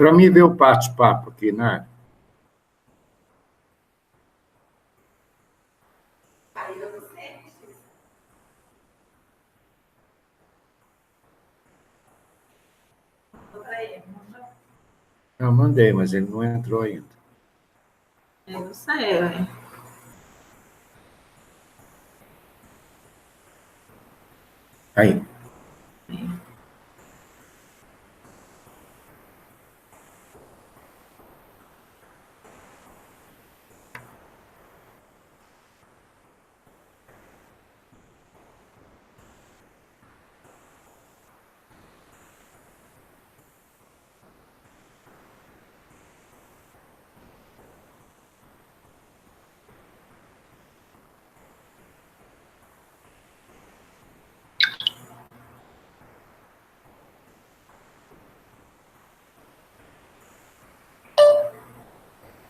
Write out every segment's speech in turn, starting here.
para mim ver o bate-papo aqui, né? Eu mandei, mas ele não entrou ainda. Não sei, ué. Aí.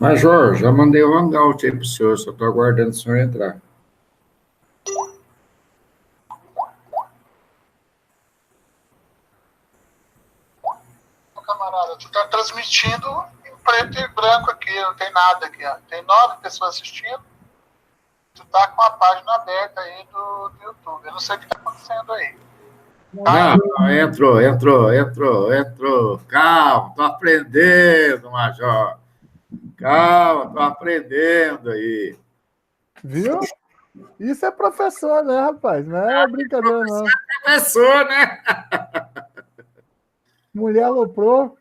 Major, já mandei o hangout aí para o senhor, só estou aguardando o senhor entrar. Camarada, tu tá transmitindo em preto e branco aqui, não tem nada aqui, ó. Tem 9 pessoas assistindo. Tu tá com a página aberta aí do YouTube. Eu não sei o que tá acontecendo aí. Não, entrou. Calma, tô aprendendo, Major. Calma, tô aprendendo aí. Viu? Isso é professor, né, rapaz? Não é brincadeira, não. Professor, né? Mulher aloprou.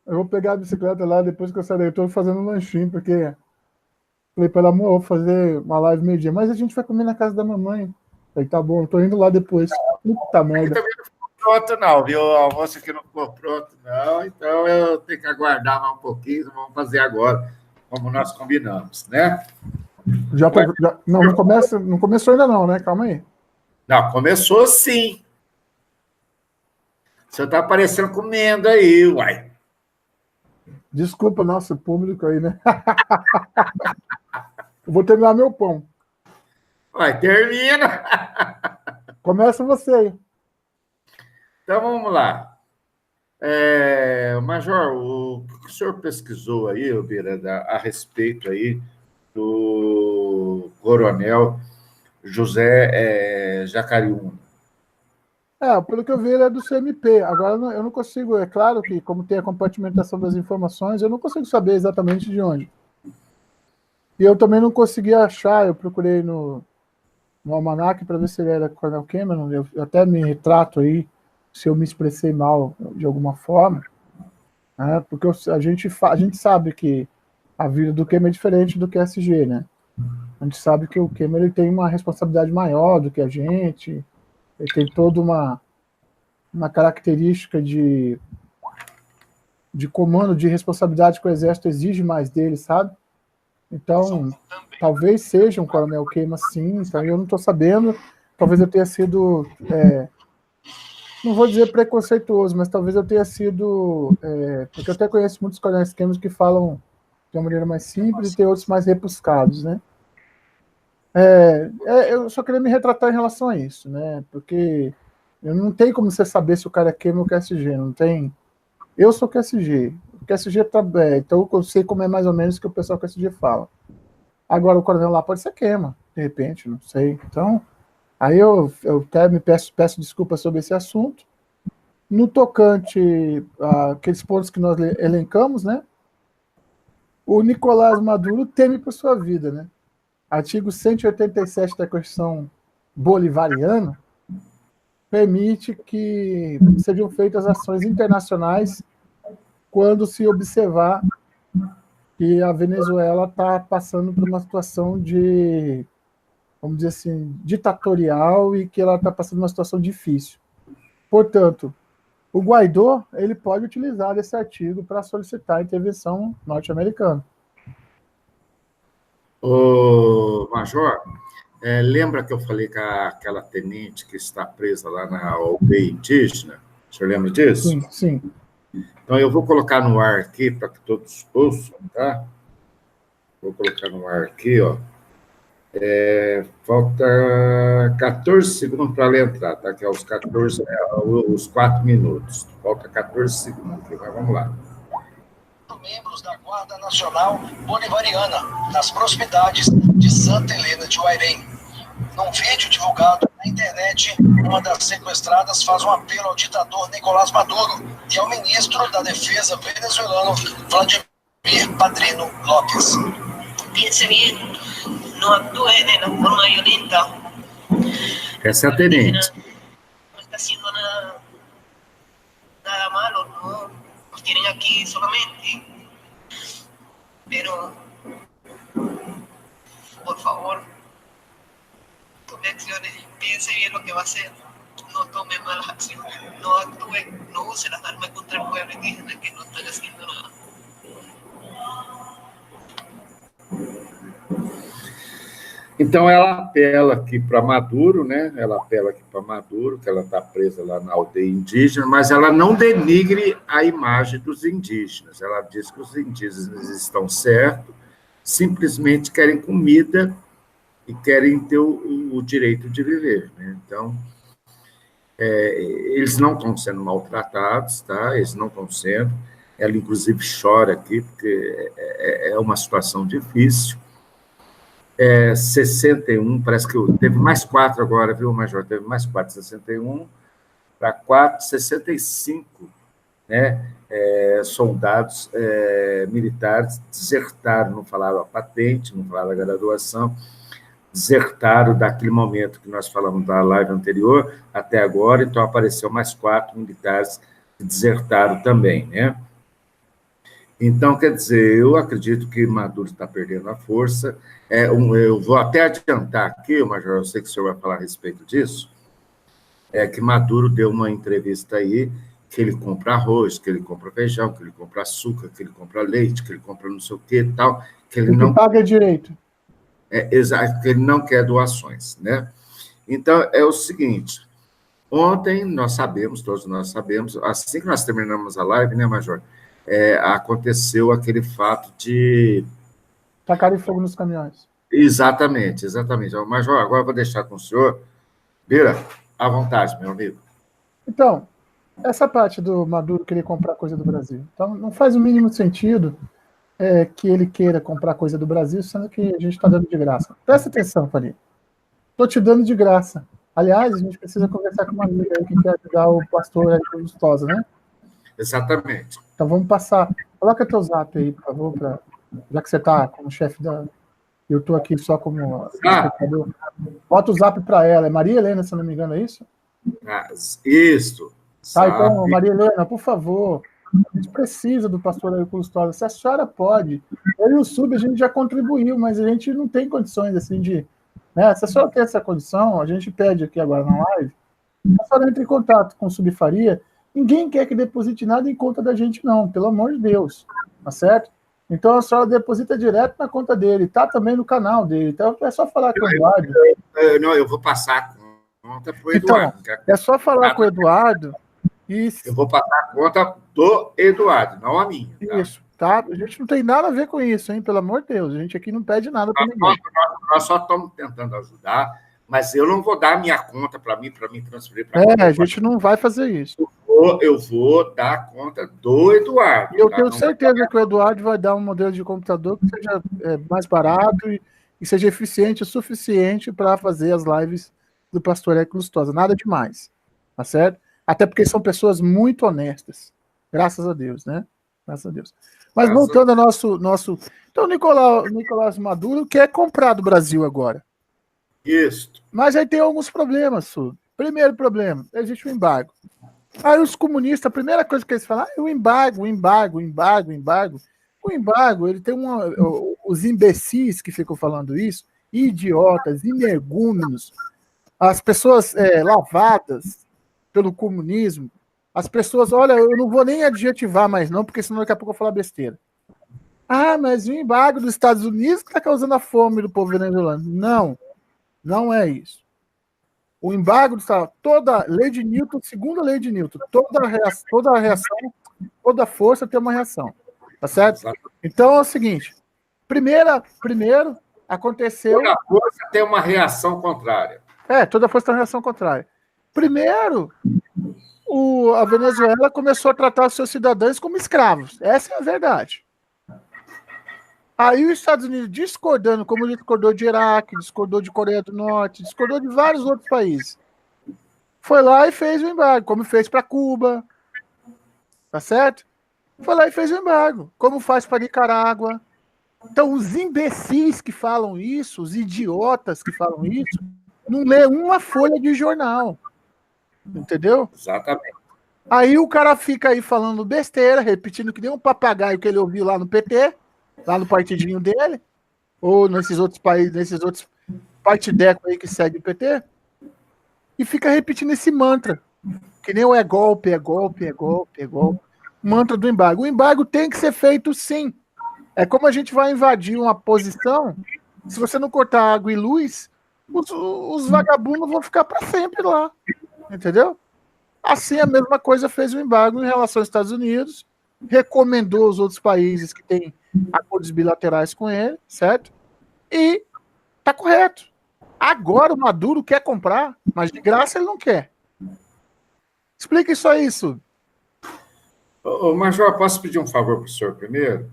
Eu vou pegar a bicicleta lá depois que eu sair. Eu tô fazendo um lanchinho, porque falei pra ela, amor, eu vou fazer uma live meio-dia. Mas a gente vai comer na casa da mamãe. Falei, tá bom, eu tô indo lá depois. Puta merda. Também não ficou pronto, não, viu? O almoço aqui não ficou pronto, não. Então eu tenho que aguardar mais um pouquinho. Vamos fazer agora, como nós combinamos, né? Não começou ainda não, né? Calma aí. Não, começou sim. O senhor tá aparecendo comendo aí, uai. Desculpa, nosso público aí, né? Eu vou terminar meu pão. Uai, termina. Começa você aí. Então, vamos lá. Major, o que o senhor pesquisou aí, Bira, a respeito aí do coronel José Jacariúna? Pelo que eu vi, ele é do CMP. Agora, eu não consigo, é claro que, como tem a compartimentação das informações, eu não consigo saber exatamente de onde. E eu também não consegui achar, eu procurei no almanac para ver se ele era Coronel Cameron, eu até me retrato aí, se eu me expressei mal de alguma forma, né? Porque a gente sabe que a vida do Cameron é diferente do que a SG, né? A gente sabe que o Cameron ele tem uma responsabilidade maior do que a gente, ele tem toda uma característica de comando, de responsabilidade que o Exército exige mais dele, sabe? Então, talvez seja um Coronel Queima, sim, então eu não estou sabendo, talvez eu tenha sido, não vou dizer preconceituoso, mas talvez eu tenha sido, porque eu até conheço muitos coronéis Queimas que falam de uma maneira mais simples e tem outros mais rebuscados, né? Eu só queria me retratar em relação a isso, né? Porque eu não tem como você saber se o cara é Queima ou QSG, não tem. Eu sou QSG, o QSG tá bem, então eu sei como é mais ou menos o que o pessoal QSG fala. Agora o coronel lá pode ser Queima, de repente, não sei. Então, aí eu até me peço desculpas sobre esse assunto. No tocante àqueles pontos que nós elencamos, né? O Nicolás Maduro teme por sua vida, né? Artigo 187 da Constituição Bolivariana permite que sejam feitas ações internacionais quando se observar que a Venezuela está passando por uma situação de, vamos dizer assim, ditatorial e que ela está passando por uma situação difícil. Portanto, o Guaidó ele pode utilizar esse artigo para solicitar a intervenção norte-americana. Ô, Major, lembra que eu falei com aquela tenente que está presa lá na aldeia indígena? O senhor lembra disso? Sim, sim. Então, eu vou colocar no ar aqui para que todos ouçam, tá? Vou colocar no ar aqui, ó. Falta 14 segundos para ela entrar, tá? Que é os 4 minutos. Falta 14 segundos aqui, mas vamos lá. membros da Guarda Nacional Bolivariana, nas proximidades de Santa Helena de Uairém. Num vídeo divulgado na internet, uma das sequestradas faz um apelo ao ditador Nicolás Maduro e ao ministro da Defesa venezuelano Vladimir Padrino López. Piense bien, no actúe de la forma violenta. Essa é a tenente. No está haciendo nada malo, no nos tienen aquí solamente. Pero, por favor, tome acciones, piense bien lo que va a hacer, no tome malas acciones, no actúe, no use las armas contra el pueblo indígena que no están haciendo nada. Então ela apela aqui para Maduro, né? Ela apela aqui para Maduro, que ela está presa lá na aldeia indígena, mas ela não denigre a imagem dos indígenas. Ela diz que os indígenas estão certos, simplesmente querem comida e querem ter o direito de viver, né? Então, eles não estão sendo maltratados, tá? Eles não estão sendo. Ela, inclusive, chora aqui, porque é uma situação difícil. 61, parece que teve mais 4 agora, viu, Major? Teve mais 4, 61 para 4, 65, né? Soldados militares desertaram, não falaram a patente, não falaram a graduação, desertaram daquele momento que nós falamos da live anterior até agora, então apareceu mais 4 militares que desertaram também, né? Então, quer dizer, eu acredito que Maduro está perdendo a força. Eu vou até adiantar aqui, Major, eu sei que o senhor vai falar a respeito disso, que Maduro deu uma entrevista aí, que ele compra arroz, que ele compra feijão, que ele compra açúcar, que ele compra leite, que ele compra não sei o que e tal, que ele não paga direito. Exato, que ele não quer doações, né? Então, é o seguinte, ontem todos nós sabemos, assim que nós terminamos a live, né, Major, aconteceu aquele fato de... Tacarem fogo nos caminhões. Exatamente. Major, agora eu vou deixar com o senhor. Bira, à vontade, meu amigo. Então, essa parte do Maduro querer comprar coisa do Brasil. Então, não faz o mínimo sentido que ele queira comprar coisa do Brasil, sendo que a gente está dando de graça. Presta atenção, Faria. Estou te dando de graça. Aliás, a gente precisa conversar com uma amiga aí que quer ajudar o pastor aí Gustosa, né? Exatamente. Então vamos passar. Coloca teu zap aí, por favor, já que você está como chefe da... Eu estou aqui só como espectador. Bota o zap para ela. É Maria Helena, se não me engano, é isso? Isso. Tá, então, Maria Helena, por favor, a gente precisa do pastor aí Gustosa. Se a senhora pode, eu e o Sub, a gente já contribuiu, mas a gente não tem condições assim de... Né? Se a senhora tem essa condição, a gente pede aqui agora na live, a senhora entra em contato com o Sub Faria. Ninguém quer que deposite nada em conta da gente, não, pelo amor de Deus, tá certo? Então a senhora deposita direto na conta dele, tá também no canal dele, então é só falar com o Eduardo. Não, eu vou passar a conta para o Eduardo. Então, é só falar com o Eduardo e... Eu vou passar a conta do Eduardo, não a minha. Tá? Isso, tá? A gente não tem nada a ver com isso, hein, pelo amor de Deus, a gente aqui não pede nada para ninguém. Nós só estamos tentando ajudar, mas eu não vou dar a minha conta para mim transferir para a gente não vai fazer isso. Eu vou dar a conta do Eduardo. E eu tenho certeza que o Eduardo vai dar um modelo de computador que seja mais barato e seja eficiente o suficiente para fazer as lives do Pastor Érico Gustosa. Nada demais, tá certo? Até porque são pessoas muito honestas. Graças a Deus, né? Graças a Deus. Mas voltando ao nosso... Então, Nicolás Maduro quer comprar do Brasil agora. Isso. Mas aí tem alguns problemas, Sul. Primeiro problema, existe o embargo. Aí os comunistas, a primeira coisa que eles falam é o embargo. O embargo, ele tem os imbecis que ficam falando isso, idiotas, energúmenos, as pessoas lavadas pelo comunismo, as pessoas, olha, eu não vou nem adjetivar mais não, porque senão daqui a pouco eu vou falar besteira. Ah, mas o embargo dos Estados Unidos que está causando a fome do povo venezuelano. Não é isso. O embargo toda lei de Newton, segunda lei de Newton, toda reação, toda força tem uma reação, tá certo? Então é o seguinte, primeiro aconteceu... Toda força tem uma reação contrária. Toda força tem uma reação contrária. Primeiro, a Venezuela começou a tratar os seus cidadãos como escravos, essa é a verdade, Aí os Estados Unidos discordando, como discordou de Iraque, discordou de Coreia do Norte, discordou de vários outros países. Foi lá e fez o embargo, como fez para Cuba, tá certo? Foi lá e fez o embargo, como faz para Nicarágua. Então, os imbecis que falam isso, os idiotas que falam isso, não lê uma folha de jornal, entendeu? Exatamente. Aí o cara fica aí falando besteira, repetindo que nem um papagaio que ele ouviu lá no PT, lá no partidinho dele, ou nesses outros países, nesses outros partidecos aí que seguem o PT, e fica repetindo esse mantra, que nem o é golpe, é golpe, é golpe, é golpe. Mantra do embargo. O embargo tem que ser feito sim. É como a gente vai invadir uma posição, se você não cortar água e luz, os vagabundos vão ficar para sempre lá, entendeu? Assim, a mesma coisa fez o embargo em relação aos Estados Unidos, recomendou os outros países que têm acordos bilaterais com ele, certo? E tá correto. Agora o Maduro quer comprar, mas de graça ele não quer. Explica isso aí, Sub. Ô, Major, posso pedir um favor para o senhor primeiro?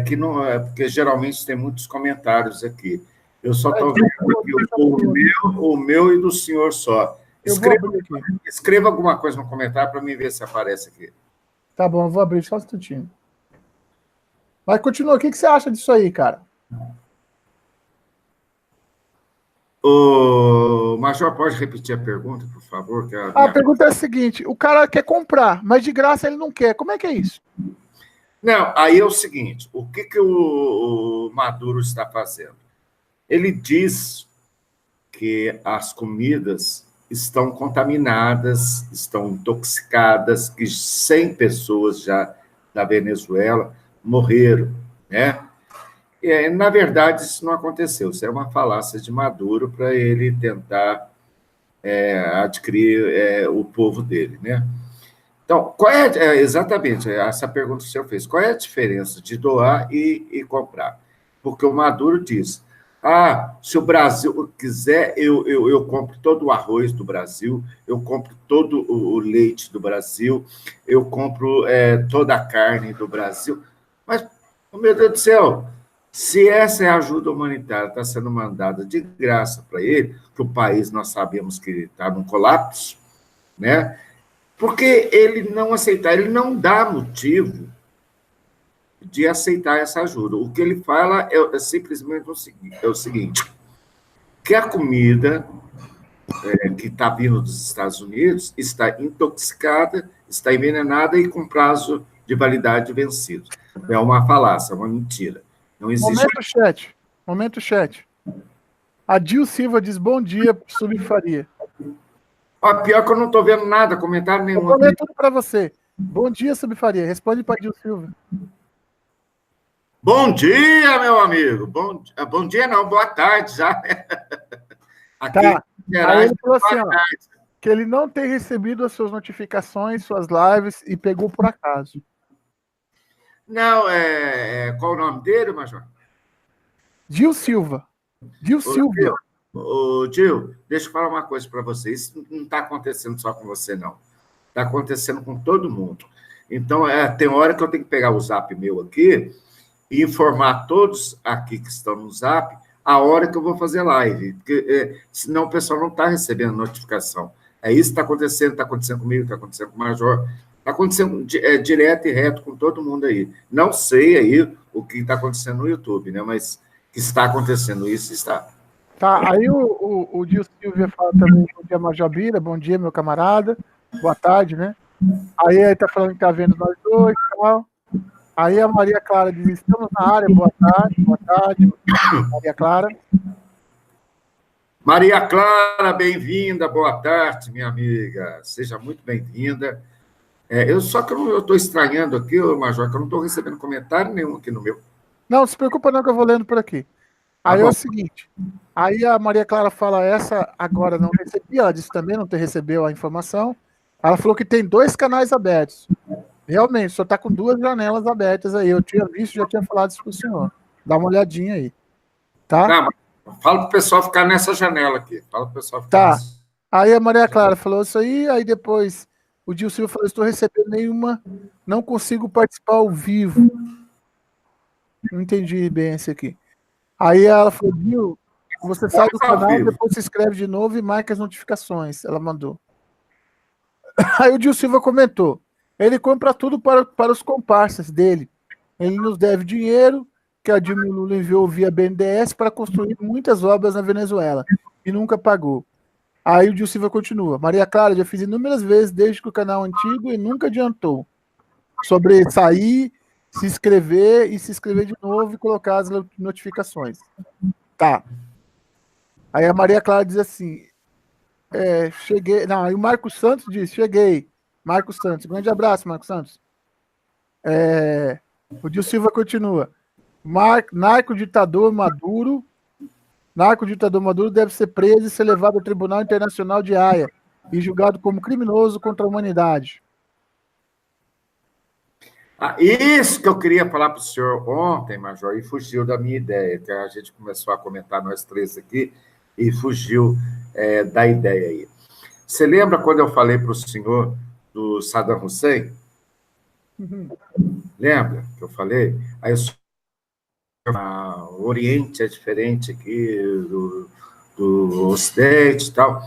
Que não, porque geralmente tem muitos comentários aqui. Eu só estou vendo aqui o meu e do senhor só. Escreva alguma coisa no comentário para mim ver se aparece aqui. Tá bom, eu vou abrir só um instantinho. Mas continua, o que você acha disso aí, cara? O Major, pode repetir a pergunta, por favor? Que a pergunta é a seguinte, o cara quer comprar, mas de graça ele não quer. Como é que é isso? Não, aí é o seguinte, o que o Maduro está fazendo? Ele diz que as comidas estão contaminadas, estão intoxicadas, que 100 pessoas já da Venezuela morreram, né? E, na verdade, isso não aconteceu. Isso é uma falácia de Maduro para ele tentar adquirir o povo dele, né? Então, qual é exatamente essa pergunta que o senhor fez? Qual é a diferença de doar e comprar? Porque o Maduro diz, se o Brasil quiser, eu compro todo o arroz do Brasil, eu compro todo o leite do Brasil, eu compro toda a carne do Brasil. Mas, meu Deus do céu, se essa é a ajuda humanitária está sendo mandada de graça para ele, que o país nós sabemos que está num colapso, né? Porque ele não aceitar, ele não dá motivo de aceitar essa ajuda. O que ele fala é simplesmente o seguinte, que a comida que está vindo dos Estados Unidos está intoxicada, está envenenada e com prazo de validade vencido. É uma falácia, uma mentira. Não existe... Momento chat. A Dil Silva diz, bom dia, Subfaria. Pior que eu não estou vendo nada, comentário nenhum. Eu vou ler tudo para você. Bom dia, Subfaria. Responde para Dil Silva. Bom dia, meu amigo. Bom dia não, boa tarde já. Aqui, tá. Aí ele falou assim, que ele não tem recebido as suas notificações, suas lives, e pegou por acaso. Não, qual o nome dele, Major? Dil Silva. Dil Silva. Dil, deixa eu falar uma coisa para você. Isso não está acontecendo só com você, não. Está acontecendo com todo mundo. Então, tem hora que eu tenho que pegar o zap meu aqui e informar todos aqui que estão no zap a hora que eu vou fazer live. Porque, senão o pessoal não está recebendo notificação. Isso que está acontecendo comigo, está acontecendo com o Major. Está acontecendo direto e reto com todo mundo aí. Não sei aí o que está acontecendo no YouTube, né? Mas que está acontecendo isso, está. Tá, aí o Dil Silvia fala também, bom dia, Majabira, bom dia, meu camarada, boa tarde, né? Aí ele tá falando que tá vendo nós dois e tal. Aí a Maria Clara diz, estamos na área, boa tarde, Maria Clara. Maria Clara, bem-vinda, boa tarde, minha amiga, seja muito bem-vinda. Só que eu estou estranhando aqui, Major, que eu não estou recebendo comentário nenhum aqui no meu. Não se preocupa não que eu vou lendo por aqui. Aí é o seguinte, aí a Maria Clara fala, essa agora não recebi, ela disse também não recebeu a informação. Ela falou que tem 2 canais abertos. Realmente, só está com 2 janelas abertas aí. Eu tinha visto, já tinha falado isso para o senhor. Dá uma olhadinha aí. Tá? Não, fala para o pessoal ficar nessa janela aqui. Fala para o pessoal ficar tá. Aí a Maria Clara falou isso aí depois o Dil Silva falou, estou recebendo nenhuma, não consigo participar ao vivo. Não entendi bem esse aqui. Aí ela falou, viu, você sai do canal, depois se inscreve de novo e marca as notificações. Ela mandou. Aí o Gil Silva comentou, ele compra tudo para os comparsas dele. Ele nos deve dinheiro que a Dilma Lula enviou via BNDES para construir muitas obras na Venezuela e nunca pagou. Aí o Gil Silva continua. Maria Clara, já fiz inúmeras vezes desde que o canal antigo e nunca adiantou. Sobre sair, se inscrever e se inscrever de novo e colocar as notificações. Tá. Aí a Maria Clara diz assim, cheguei... Não, aí o Marcos Santos diz, cheguei. Marcos Santos, grande abraço, Marcos Santos. O Gil Silva continua. Narco-ditador Maduro deve ser preso e ser levado ao Tribunal Internacional de Haia e julgado como criminoso contra a humanidade. Isso que eu queria falar para o senhor ontem, Major, e fugiu da minha ideia, que a gente começou a comentar nós três aqui e fugiu da ideia aí. Você lembra quando eu falei para o senhor do Saddam Hussein? Uhum. Lembra que eu falei? Aí o Oriente é diferente aqui do Ocidente e tal.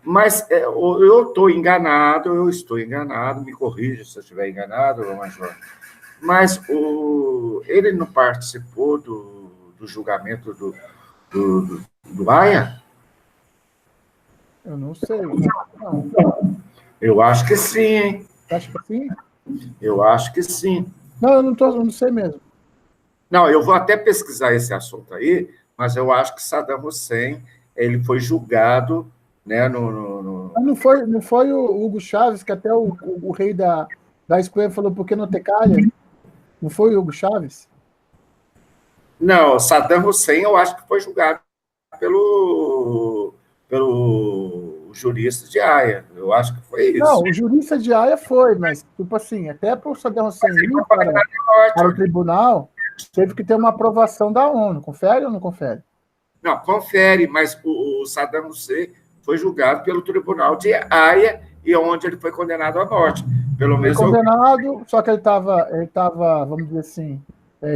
Mas eu estou enganado, me corrija se eu estiver enganado, Major. Mas ele não participou do julgamento do Haia? Eu não sei. Não. Eu acho que sim, hein? Você acha que sim? Eu acho que sim. Não, eu não sei mesmo. Não, eu vou até pesquisar esse assunto aí, mas eu acho que Saddam Hussein ele foi julgado, né, Não foi o Hugo Chávez, que até o rei da Espanha falou por que não ter calha? Não foi o Hugo Chávez? Não, Saddam Hussein eu acho que foi julgado pelo jurista de Haia. Eu acho que foi isso. Não, o jurista de Haia foi, mas, tipo assim, até para o Saddam Hussein ir para o tribunal, teve que ter uma aprovação da ONU. Confere ou não confere? Não, confere, mas o Saddam Hussein foi julgado pelo tribunal de Haia e onde ele foi condenado à morte. Pelo menos foi condenado, só que ele estava, vamos dizer assim,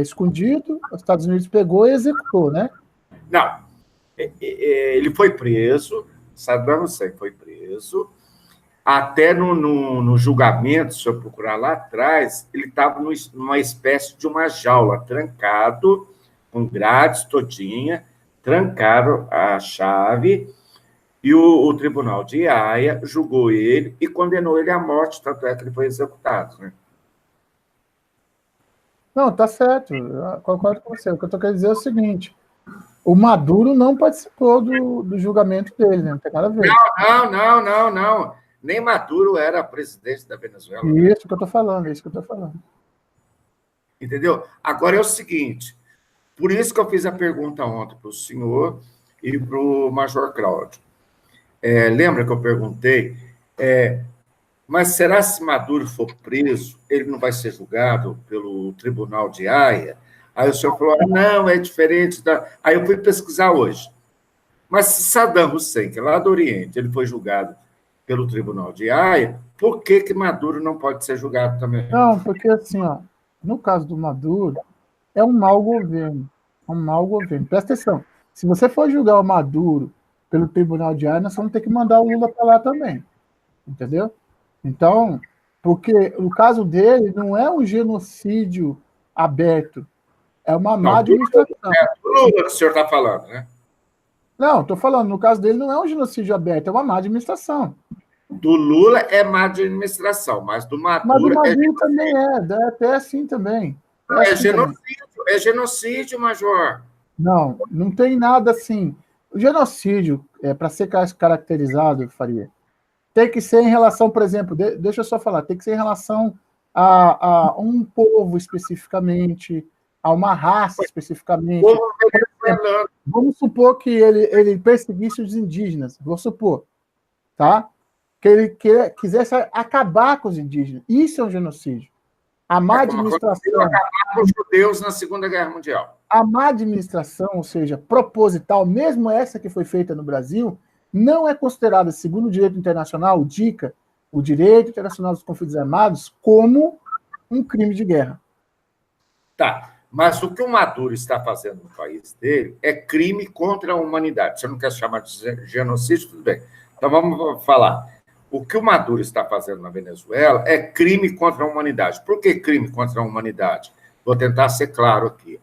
escondido, os Estados Unidos pegou e executou, né? Não, ele foi preso, Saddam Hussein foi preso, até no julgamento, se eu procurar lá atrás, ele estava numa espécie de uma jaula, trancado, com grades todinha, trancaram a chave, e o tribunal de Haia julgou ele e condenou ele à morte, tanto é que ele foi executado, né? Não, tá certo, eu concordo com você. O que eu estou querendo dizer é o seguinte, o Maduro não participou do julgamento dele, né? Não tem nada a ver. Não. Nem Maduro era presidente da Venezuela. Isso que eu estou falando, Entendeu? Agora é o seguinte, por isso que eu fiz a pergunta ontem para o senhor e para o Major Cláudio. Lembra que eu perguntei, mas será se Maduro for preso, ele não vai ser julgado pelo Tribunal de Haia? Aí o senhor falou, não, é diferente. Aí eu fui pesquisar hoje. Mas se Saddam Hussein, que é lá do Oriente, ele foi julgado pelo Tribunal de Haia, por que Maduro não pode ser julgado também? Não, porque assim, ó, no caso do Maduro, é um mau governo. Presta atenção. Se você for julgar o Maduro pelo Tribunal de Haia, nós vamos ter que mandar o Lula para lá também. Entendeu? Então, porque o caso dele não é um genocídio aberto, é uma má administração. Do Lula que o senhor está falando, né? Não, estou falando, no caso dele não é um genocídio aberto, é uma má administração. Do Lula é má administração, mas do Maduro... Mas do Maduro também é até assim também. É genocídio, Major. Não tem nada assim. O genocídio, para ser caracterizado, Faria, tem que ser em relação, por exemplo, deixa eu só falar, tem que ser em relação a um povo especificamente, a uma raça especificamente. Vamos supor que ele perseguisse os indígenas, vou supor, tá? Que ele quisesse acabar com os indígenas. Isso é um genocídio. A má administração... Acabar com os judeus na Segunda Guerra Mundial. A má administração, ou seja, proposital, mesmo essa que foi feita no Brasil, não é considerada, segundo o direito internacional, o DICA, o Direito Internacional dos Conflitos Armados, como um crime de guerra. Tá. Mas o que o Maduro está fazendo no país dele é crime contra a humanidade. Você não quer chamar de genocídio? Tudo bem. Então, vamos falar. O que o Maduro está fazendo na Venezuela é crime contra a humanidade. Por que crime contra a humanidade? Vou tentar ser claro aqui.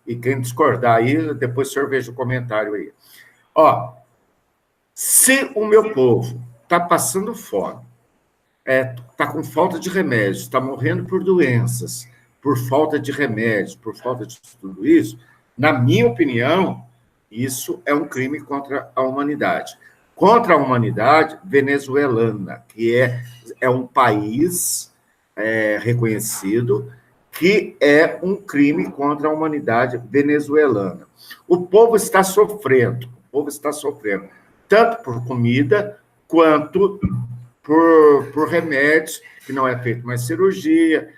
E quem discordar aí, depois o senhor veja o comentário aí. Ó, se o meu povo está passando fome, está com falta de remédios, está morrendo por doenças, por falta de remédios, por falta de tudo isso, na minha opinião, isso é um crime contra a humanidade. Contra a humanidade venezuelana, que é um país reconhecido, que é um crime contra a humanidade venezuelana. O povo está sofrendo, tanto por comida, quanto por remédios, que não é feito mais cirurgia,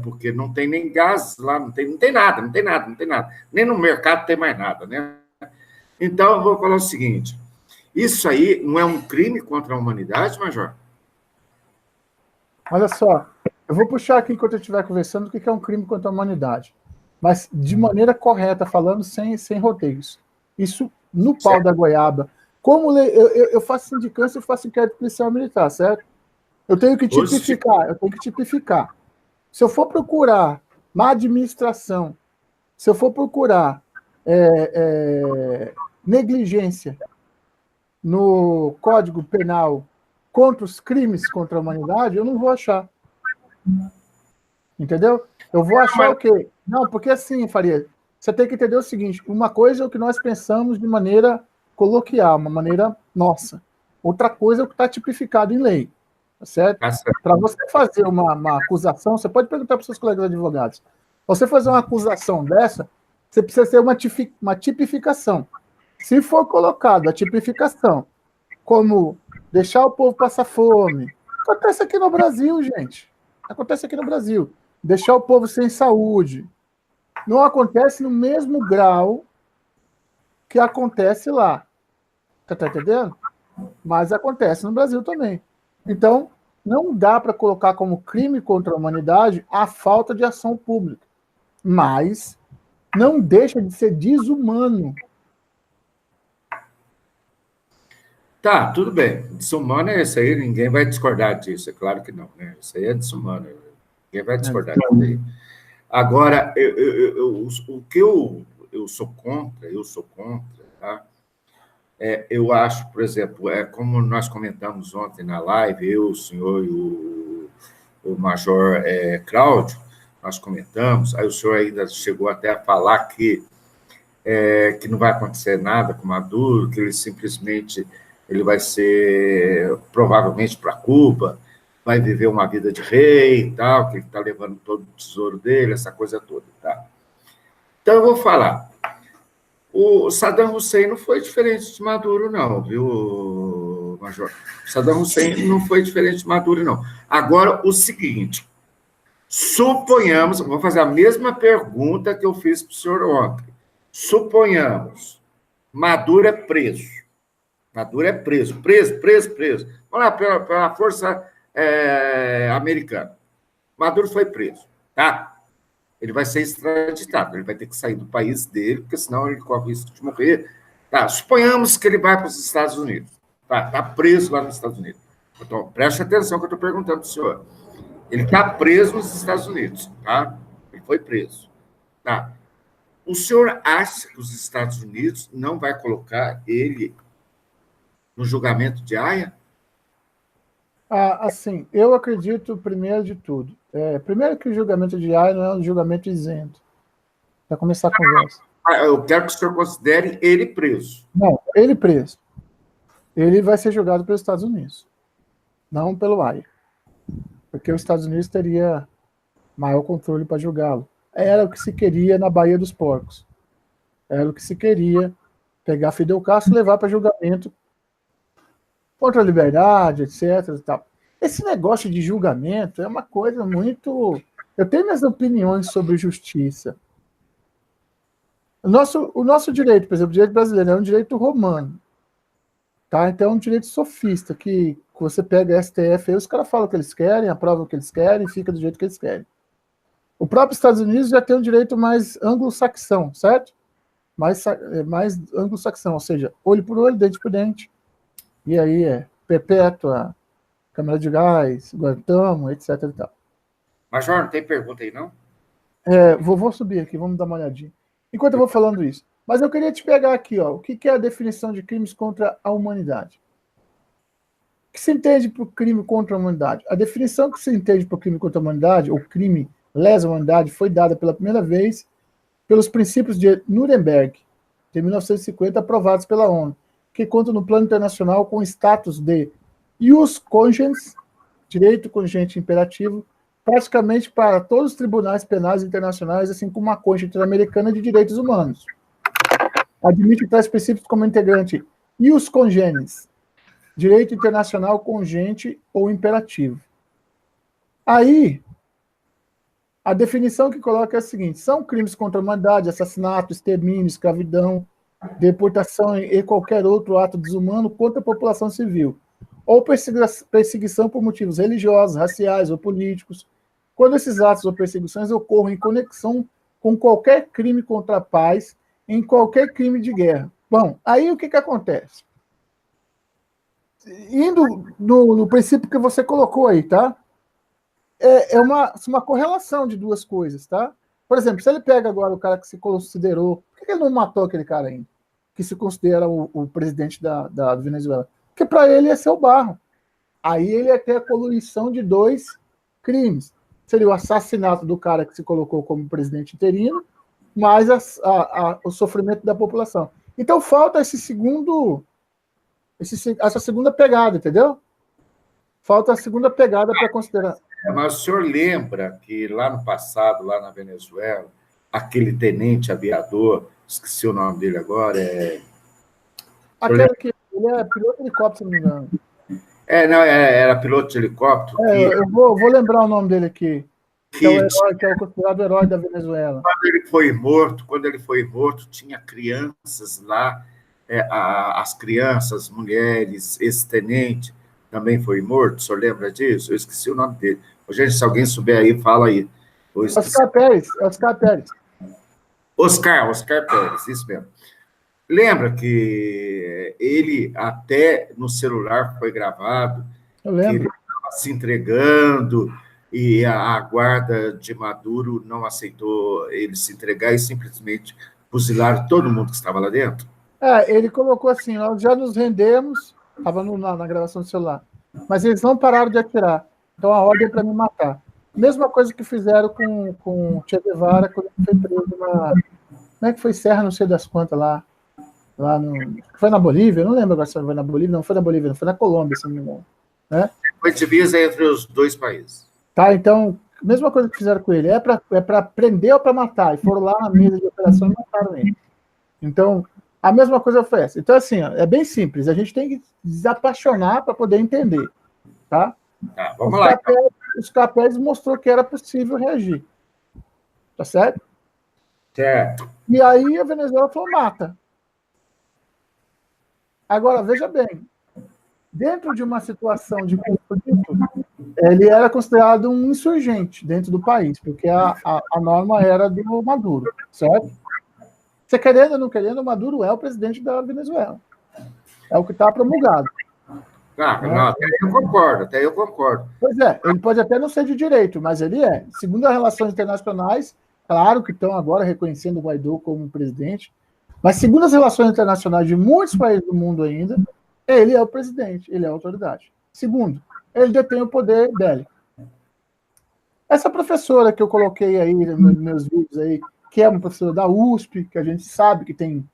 porque não tem nem gás lá, não tem nada. Nem no mercado tem mais nada, né? Então, eu vou falar o seguinte, isso aí não é um crime contra a humanidade, Major? Olha só, eu vou puxar aqui, enquanto eu estiver conversando, o que é um crime contra a humanidade. Mas de maneira correta, falando sem rodeios. Isso no pau Certo. da goiaba. Como eu faço sindicância, eu faço inquérito policial militar, certo? Eu tenho que tipificar. Se eu for procurar má administração, se eu for procurar negligência no Código Penal contra os crimes contra a humanidade, eu não vou achar. Entendeu? Eu vou achar o quê? Não, porque assim, Faria, você tem que entender o seguinte, uma coisa é o que nós pensamos de maneira coloquial, uma maneira nossa. Outra coisa é o que está tipificado em lei. Tá certo? Para você fazer uma acusação, você pode perguntar para os seus colegas advogados. Pra você fazer uma acusação dessa, você precisa ter uma tipificação. Se for colocado a tipificação como deixar o povo passar fome, acontece aqui no Brasil, gente. Acontece aqui no Brasil. Deixar o povo sem saúde. Não acontece no mesmo grau que acontece lá. Tá entendendo? Mas acontece no Brasil também. Então, não dá para colocar como crime contra a humanidade a falta de ação pública. Mas não deixa de ser desumano. Tá, tudo bem. Desumano é isso aí, ninguém vai discordar disso, é claro que não, né? Isso aí é desumano, ninguém vai discordar disso aí. Agora, o que eu sou contra, tá? Eu acho, por exemplo, como nós comentamos ontem na live, eu, o senhor e o Major Cláudio, nós comentamos, aí o senhor ainda chegou até a falar que não vai acontecer nada com o Maduro, que ele simplesmente vai ser, provavelmente, para Cuba, vai viver uma vida de rei e tal, que ele está levando todo o tesouro dele, essa coisa toda, tá? Então, eu vou falar. O Saddam Hussein não foi diferente de Maduro, não, viu, Major? O Saddam Hussein não foi diferente de Maduro, não. Agora, o seguinte, suponhamos, vou fazer a mesma pergunta que eu fiz para o senhor ontem. Suponhamos, Maduro é preso. Preso. Vamos lá, pela força americana. Maduro foi preso, tá? Ele vai ser extraditado, ele vai ter que sair do país dele, porque senão ele corre o risco de morrer. Tá, suponhamos que ele vai para os Estados Unidos. Tá preso lá nos Estados Unidos. Então, preste atenção que eu estou perguntando para o senhor. Ele está preso nos Estados Unidos, tá? Ele foi preso. Tá. O senhor acha que os Estados Unidos não vai colocar ele no julgamento de Haia? Assim, eu acredito, primeiro de tudo, primeiro que o julgamento de Haia não é um julgamento isento. Para começar a conversa. Eu quero que o senhor considere ele preso. Não, ele preso. Ele vai ser julgado pelos Estados Unidos, não pelo Haia. Porque os Estados Unidos teria maior controle para julgá-lo. Era o que se queria na Baía dos Porcos. Era o que se queria pegar Fidel Castro e levar para julgamento contra a liberdade, etc. E tal. Esse negócio de julgamento é uma coisa muito... Eu tenho minhas opiniões sobre justiça. O nosso direito, por exemplo, o direito brasileiro é um direito romano. Tá? Então é um direito sofista, que você pega a STF, aí os caras falam o que eles querem, aprovam o que eles querem, fica do jeito que eles querem. O próprio Estados Unidos já tem um direito mais anglo-saxão, certo? Mais anglo-saxão, ou seja, olho por olho, dente por dente. E aí é perpétua, câmara de gás, Guantánamo, etc. E tal. Major, não tem pergunta aí, não? Vou subir aqui, vamos dar uma olhadinha. Enquanto eu vou falando isso. Mas eu queria te pegar aqui, ó, o que é a definição de crimes contra a humanidade? O que se entende por crime contra a humanidade? A definição que se entende por crime contra a humanidade, ou crime lesa humanidade, foi dada pela primeira vez pelos princípios de Nuremberg, de 1950, aprovados pela ONU, que contam no plano internacional com status de ius cogens, direito congente imperativo, praticamente para todos os tribunais penais internacionais, assim como a Corte Interamericana de Direitos Humanos. Admite tais princípios como integrante ius congenis, direito internacional congente ou imperativo. Aí, a definição que coloca é a seguinte: são crimes contra a humanidade, assassinato, extermínio, escravidão, deportação e qualquer outro ato desumano contra a população civil, ou perseguição por motivos religiosos, raciais ou políticos, quando esses atos ou perseguições ocorrem em conexão com qualquer crime contra a paz, em qualquer crime de guerra. Bom, aí o que acontece? Indo no princípio que você colocou aí, tá? É uma correlação de duas coisas, tá? Por exemplo, se ele pega agora o cara que se considerou... Por que ele não matou aquele cara ainda? Que se considera o presidente da Venezuela? Porque para ele ia ser o barro. Aí ele ia ter a coluição de dois crimes. Seria o assassinato do cara que se colocou como presidente interino, mais o sofrimento da população. Então falta essa segunda pegada, entendeu? Falta a segunda pegada para considerar. Mas o senhor lembra que lá no passado, lá na Venezuela, aquele tenente aviador, esqueci o nome dele agora, aquele que ele é piloto de helicóptero, se não me engano. Era piloto de helicóptero. Eu vou lembrar o nome dele aqui. Que é o herói, que é o considerado herói da Venezuela. Quando ele foi morto, tinha crianças lá, as crianças, mulheres, esse tenente também foi morto, o senhor lembra disso? Eu esqueci o nome dele. Gente, se alguém souber aí, fala aí. Oscar Pérez. Oscar Pérez, isso mesmo. Lembra que ele, até no celular, foi gravado, eu lembro, que ele estava se entregando e a guarda de Maduro não aceitou ele se entregar e simplesmente fuzilaram todo mundo que estava lá dentro? Ele colocou assim: nós já nos rendemos, estava na gravação do celular, mas eles não pararam de atirar, então a ordem é para me matar. Mesma coisa que fizeram com Che Guevara quando ele foi preso na... Como é que foi? Serra, não sei das quantas lá foi na Bolívia, eu não lembro agora se foi na Bolívia, não foi na Bolívia, não foi na Colômbia, se não me engano. Né? Foi divisa entre os dois países. Tá, então, mesma coisa que fizeram com ele, é para prender ou para matar, e foram lá na mesa de operação e mataram ele. Então, a mesma coisa foi essa. Então, assim, é bem simples, a gente tem que desapaixonar para poder entender, tá? Vamos lá. Os Capés mostrou que era possível reagir, tá certo? Certo. E aí a Venezuela falou: mata. Agora, veja bem, dentro de uma situação de conflito, ele era considerado um insurgente dentro do país, porque a norma era do Maduro, certo? Você querendo ou não querendo, o Maduro é o presidente da Venezuela. É o que está promulgado. Não, até eu concordo. Pois é, ele pode até não ser de direito, mas ele é. Segundo as relações internacionais, claro que estão agora reconhecendo o Guaidó como presidente, mas segundo as relações internacionais de muitos países do mundo ainda, ele é o presidente, ele é a autoridade. Segundo, ele detém o poder bélico. Essa professora que eu coloquei aí nos meus vídeos aí, que é uma professora da USP, que a gente sabe que tem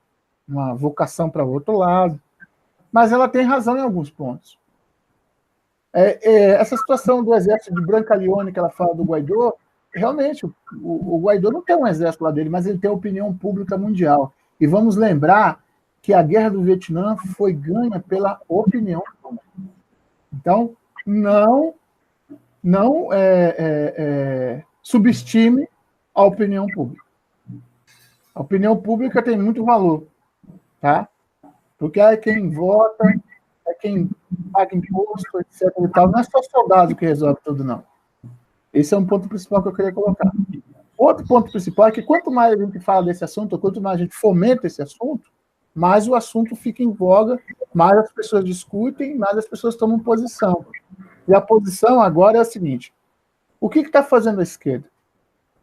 uma vocação para o outro lado, mas ela tem razão em alguns pontos. Essa situação do exército de Brancaleone que ela fala do Guaidó, realmente, o Guaidó não tem um exército lá dele, mas ele tem a opinião pública mundial. E vamos lembrar que a guerra do Vietnã foi ganha pela opinião pública. Então, não subestime a opinião pública. A opinião pública tem muito valor, tá? Porque é quem vota, é quem paga imposto, etc. E tal. Não é só soldado que resolve tudo, não. Esse é um ponto principal que eu queria colocar. Outro ponto principal é que quanto mais a gente fala desse assunto, quanto mais a gente fomenta esse assunto, mais o assunto fica em voga, mais as pessoas discutem, mais as pessoas tomam posição. E a posição agora é a seguinte: o que está fazendo a esquerda?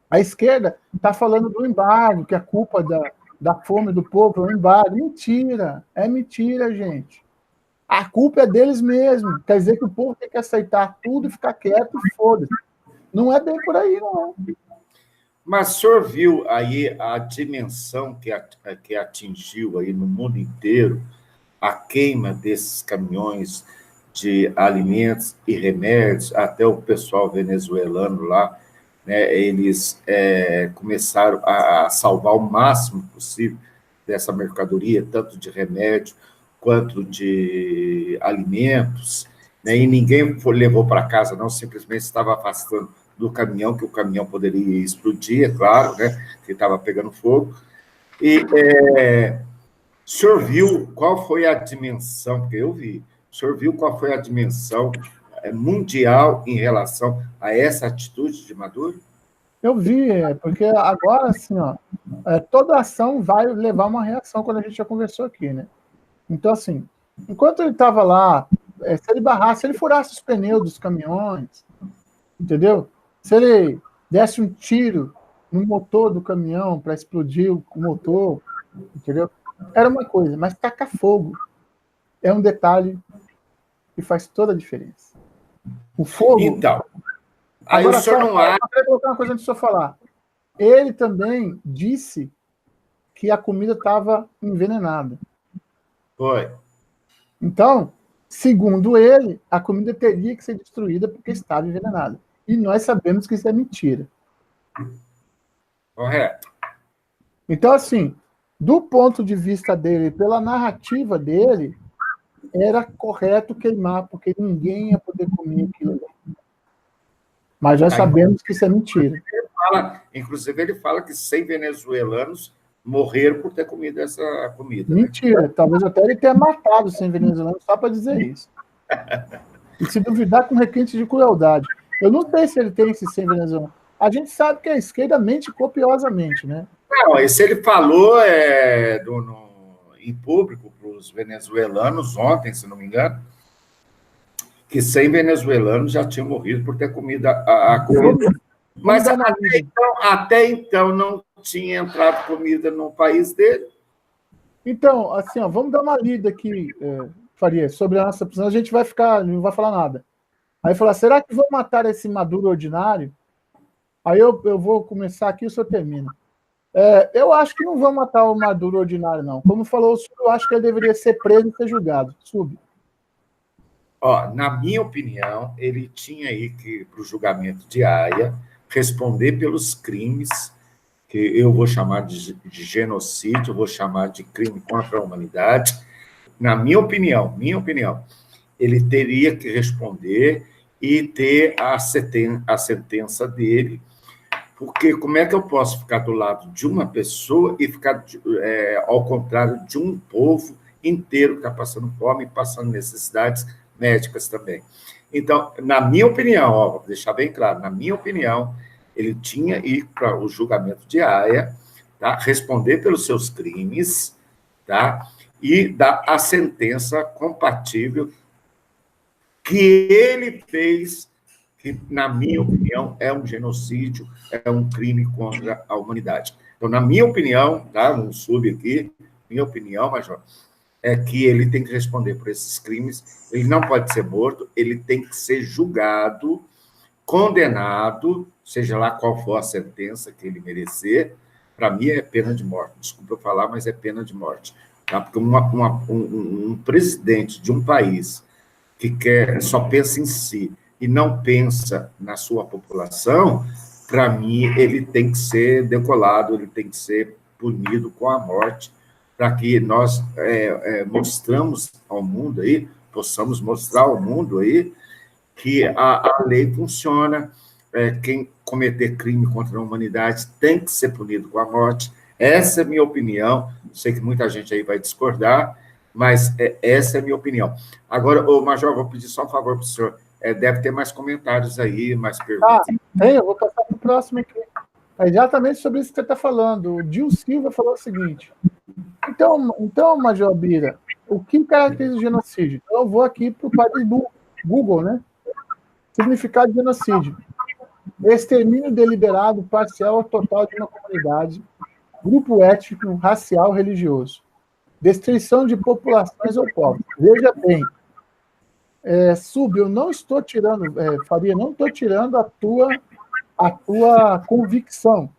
A esquerda está falando do embargo, que a culpa da fome do povo é o embargo. Mentira! É mentira, gente. A culpa é deles mesmo. Quer dizer que o povo tem que aceitar tudo e ficar quieto e foda-se. Não é bem por aí, não. Mas o senhor viu aí a dimensão que atingiu aí no mundo inteiro a queima desses caminhões de alimentos e remédios, até o pessoal venezuelano lá, né, eles começaram a salvar o máximo possível dessa mercadoria, tanto de remédio quanto de alimentos, né, e ninguém levou para casa, não, simplesmente estava afastando do caminhão, que o caminhão poderia explodir, é claro, né, que estava pegando fogo. E o senhor viu qual foi a dimensão, porque eu vi, o senhor viu qual foi a dimensão mundial em relação a essa atitude de Maduro? Eu vi, porque agora, assim, ó, toda ação vai levar uma reação, quando a gente já conversou aqui, né? Então, assim, enquanto ele estava lá, se ele barrasse, se ele furasse os pneus dos caminhões, entendeu? Se ele desse um tiro no motor do caminhão para explodir o motor, entendeu? Era uma coisa, mas tacar fogo é um detalhe que faz toda a diferença. O fogo... Então, aí agora, o senhor não acha... Eu quero colocar uma coisa antes do senhor falar. Ele também disse que a comida estava envenenada. Foi. Então, segundo ele, a comida teria que ser destruída porque estava envenenada. E nós sabemos que isso é mentira. Correto. Então, assim, do ponto de vista dele, pela narrativa dele, era correto queimar, porque ninguém ia poder comer aquilo ali. Mas nós sabemos que isso é mentira. Inclusive, ele fala que 100 venezuelanos morreram por ter comido essa comida. Mentira. Né? Talvez até ele tenha matado 100 venezuelanos só para dizer isso. E se duvidar, com requinte de crueldade. Eu não sei se ele tem esses 100 venezuelanos. A gente sabe que a esquerda mente copiosamente, né? Não, esse ele falou em público para os venezuelanos ontem, se não me engano, que 100 venezuelanos já tinham morrido por ter comido a comida. Mas até então não tinha entrado comida no país dele. Então, assim, ó, vamos dar uma lida aqui, Faria, sobre a nossa prisão. A gente vai ficar, não vai falar nada. Aí falar, será que vão matar esse Maduro ordinário? Aí eu vou começar aqui e o senhor termina. Eu acho que não vão matar o Maduro ordinário, não. Como falou o senhor, eu acho que ele deveria ser preso e ser julgado. Sub. Ó, na minha opinião, ele tinha aí que, para o julgamento de Haia, responder pelos crimes que eu vou chamar de genocídio, vou chamar de crime contra a humanidade. Na minha opinião, ele teria que responder e ter a sentença dele, porque como é que eu posso ficar do lado de uma pessoa e ficar ao contrário de um povo inteiro que está passando fome e passando necessidades médicas também. Então, na minha opinião, vou deixar bem claro, na minha opinião, ele tinha que ir para o julgamento de Haia, tá? Responder pelos seus crimes, tá? E dar a sentença compatível que ele fez, que, na minha opinião, é um genocídio, é um crime contra a humanidade. Então, na minha opinião, tá? Não sube aqui, minha opinião, Major, é que ele tem que responder por esses crimes, ele não pode ser morto, ele tem que ser julgado, condenado, seja lá qual for a sentença que ele merecer. Para mim é pena de morte, desculpa eu falar, mas é pena de morte. Tá? Porque um presidente de um país que só pensa em si e não pensa na sua população, para mim ele tem que ser decolado, ele tem que ser punido com a morte, para que nós mostramos ao mundo aí, possamos mostrar ao mundo aí que a lei funciona, quem cometer crime contra a humanidade tem que ser punido com a morte. Essa é a minha opinião, sei que muita gente aí vai discordar, mas essa é a minha opinião. Agora, Major, vou pedir só um favor para o senhor, deve ter mais comentários aí, mais perguntas. Tem, eu vou passar para o próximo aqui. É exatamente sobre isso que você está falando. O Gil Silva falou o seguinte: então, Major Bira, o que caracteriza o genocídio? Então, eu vou aqui para o país Google, né? Significado de genocídio: extermínio deliberado, parcial ou total de uma comunidade, grupo étnico, racial, religioso, destruição de populações ou povos. Veja bem, eu não estou tirando, Faria, não estou tirando a tua convicção.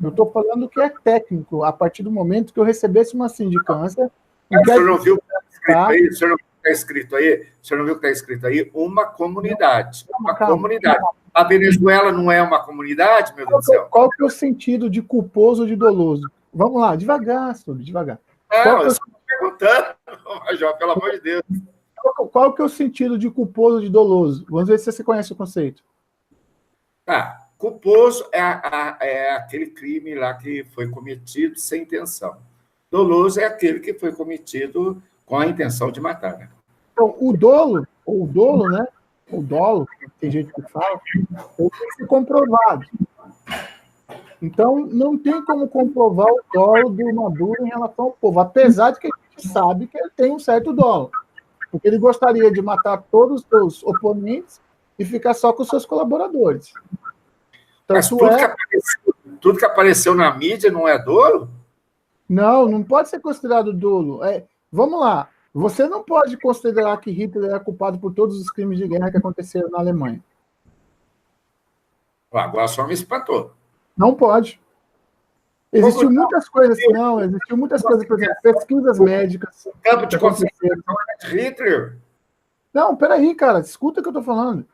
Eu estou falando que é técnico, a partir do momento que eu recebesse uma sindicância. O senhor não viu o que está escrito aí? O senhor não viu o que está escrito aí? O senhor não viu o que está escrito aí? Uma comunidade. Comunidade. A Venezuela não é uma comunidade, meu Deus do céu? Qual que é o sentido de culposo ou de doloso? Vamos lá, devagar, devagar. Não, eu estou perguntando, Major, pelo amor de Deus. Qual que é o sentido de culposo ou de doloso? Vamos ver se você conhece o conceito. Culposo é aquele crime lá que foi cometido sem intenção. Doloso é aquele que foi cometido com a intenção de matar. Né? Então, o dolo, né? O dolo, tem gente que fala, tem que ser comprovado. Então, não tem como comprovar o dolo do Maduro em relação ao povo, apesar de que a gente sabe que ele tem um certo dolo. Porque ele gostaria de matar todos os seus oponentes e ficar só com os seus colaboradores. Então, mas tudo que apareceu na mídia não é dolo? Não pode ser considerado dolo. Vamos lá. Você não pode considerar que Hitler é culpado por todos os crimes de guerra que aconteceram na Alemanha. Agora só me espantou. Não pode. Existiu muitas coisas, existiu muitas coisas, por exemplo, pesquisas médicas. O campo de concentração é de Hitler. Não, peraí, cara, escuta o que eu estou falando.